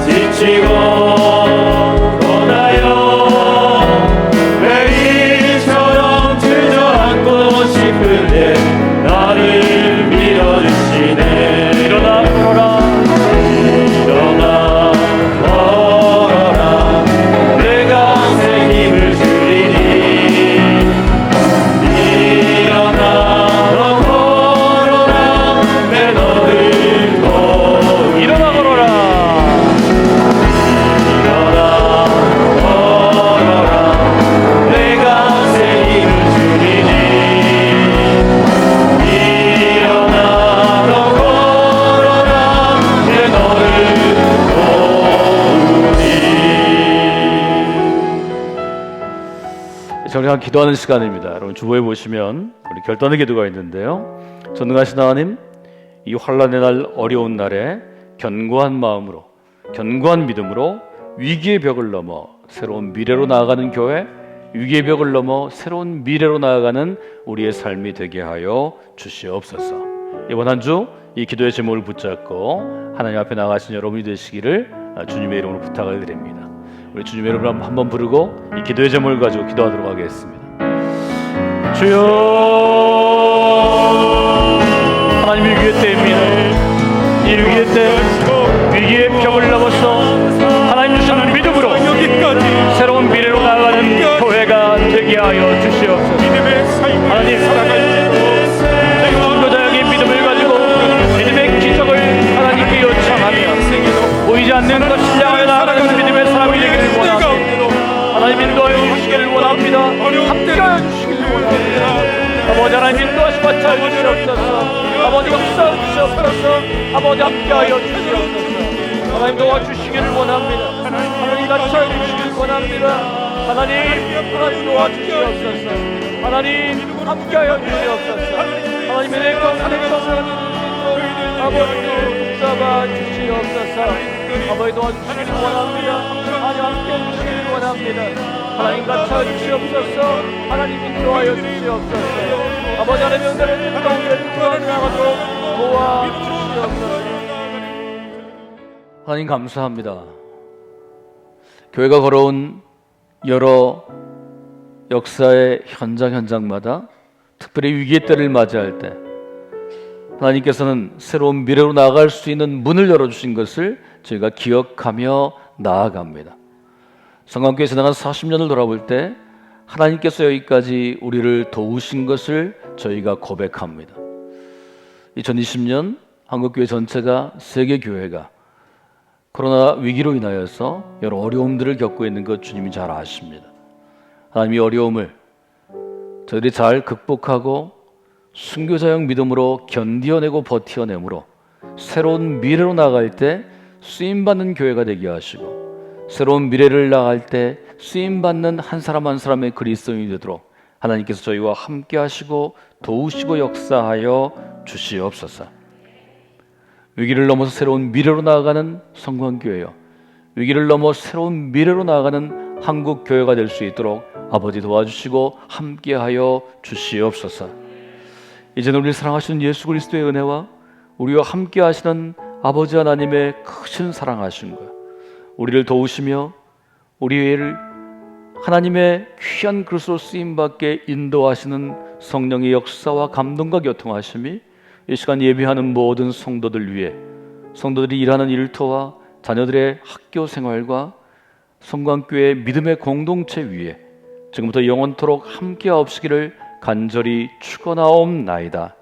지치고 떠나요 매일처럼 주저앉고 싶은데 나를 밀어주시네. 일어나 걸어라, 일어나 걸어라, 내가 새 힘을 주리니. 일어나 너 걸어라, 내 너를 일어나 걸어라, 일어나 걸어라, 내가 새 힘을 주리니. 일어나 너 걸어라, 내 너를
저희가 기도하는 시간입니다. 여러분 주보에 보시면 우리 결단의 기도가 있는데요. 전능하신 하나님, 이 환난의 날, 어려운 날에 견고한 마음으로, 견고한 믿음으로 위기의 벽을 넘어 새로운 미래로 나아가는 교회, 위기의 벽을 넘어 새로운 미래로 나아가는 우리의 삶이 되게 하여 주시옵소서. 이번 한 주 이 기도의 제목을 붙잡고 하나님 앞에 나가신 여러분이 되시기를 주님의 이름으로 부탁을 드립니다. 우리 주님의 이름을 한번 부르고 이 기도의 제목을 가지고 기도하도록 하겠습니다. 주여, 하나님 위기의 때입니다. 이 위기의 때, 위기의 벽을 넘어서 하나님 주시는 믿음으로 새로운 미래로 나아가는 교회가 되게 하여 주시옵소서. 하나님, 선교자에게 믿음을 가지고 믿음의 기적을 하나님께 요청하며 보이지 않는 것 신뢰하여 나아가는 믿음의 사람이 되기를 원합니다. 하나님 인도하여 주시기를 원합니다. 함께하여 주시기를 원합니다. 아버지 하나님 인도하시고 주시옵소서. 아버지 역사하여 주시옵소서. 아버지 함께하여 주시옵소서. 하나님 도와주시기를 원합니다. 하나님 같이하여 주시기를 원합니다. 하나님 도와주시옵소서. 하나님 함께하여 주시옵소서. 하나님의 내 가운데 아버지도 붙잡아 주시옵소서. 아버지 도와주시기를 원합니다. 하나님 함께해 주시기를 원합니다. 하나님 같이하여 주시옵소서. 하나님 인도하여 주시옵소서. 아버지 하나님의 은혜를 가운데 나가도록 도와주시옵소서. 하나님 감사합니다. 교회가 걸어온 여러 역사의 현장마다 특별히 위기의 때를 맞이할 때 하나님께서는 새로운 미래로 나아갈 수 있는 문을 열어주신 것을 저희가 기억하며 나아갑니다. 성광교회 지나간 40년을 돌아볼 때 하나님께서 여기까지 우리를 도우신 것을 저희가 고백합니다. 2020년 한국교회 전체가, 세계교회가 코로나 위기로 인하여서 여러 어려움들을 겪고 있는 것 주님이 잘 아십니다. 하나님이 어려움을 저희들이 잘 극복하고 순교자형 믿음으로 견디어내고 버티어내므로 새로운 미래로 나아갈 때 쓰임받는 교회가 되게 하시고 새로운 미래를 나아갈 때 쓰임받는 한 사람 한 사람의 그리스도인이 되도록 하나님께서 저희와 함께 하시고 도우시고 역사하여 주시옵소서. 위기를 넘어서 새로운 미래로 나아가는 성광교회요, 위기를 넘어 새로운 미래로 나아가는 한국교회가 될 수 있도록 아버지 도와주시고 함께하여 주시옵소서. 이제는 우리 사랑하시는 예수 그리스도의 은혜와 우리와 함께하시는 아버지 하나님의 크신 사랑하심과 우리를 도우시며 우리를 하나님의 귀한 그릇으로 쓰임받게 인도하시는 성령의 역사와 감동과 교통하심이 이 시간 예배하는 모든 성도들 위해, 성도들이 일하는 일터와 자녀들의 학교 생활과 성광교회 믿음의 공동체 위에 지금부터 영원토록 함께하옵시기를 간절히 축원하옵나이다.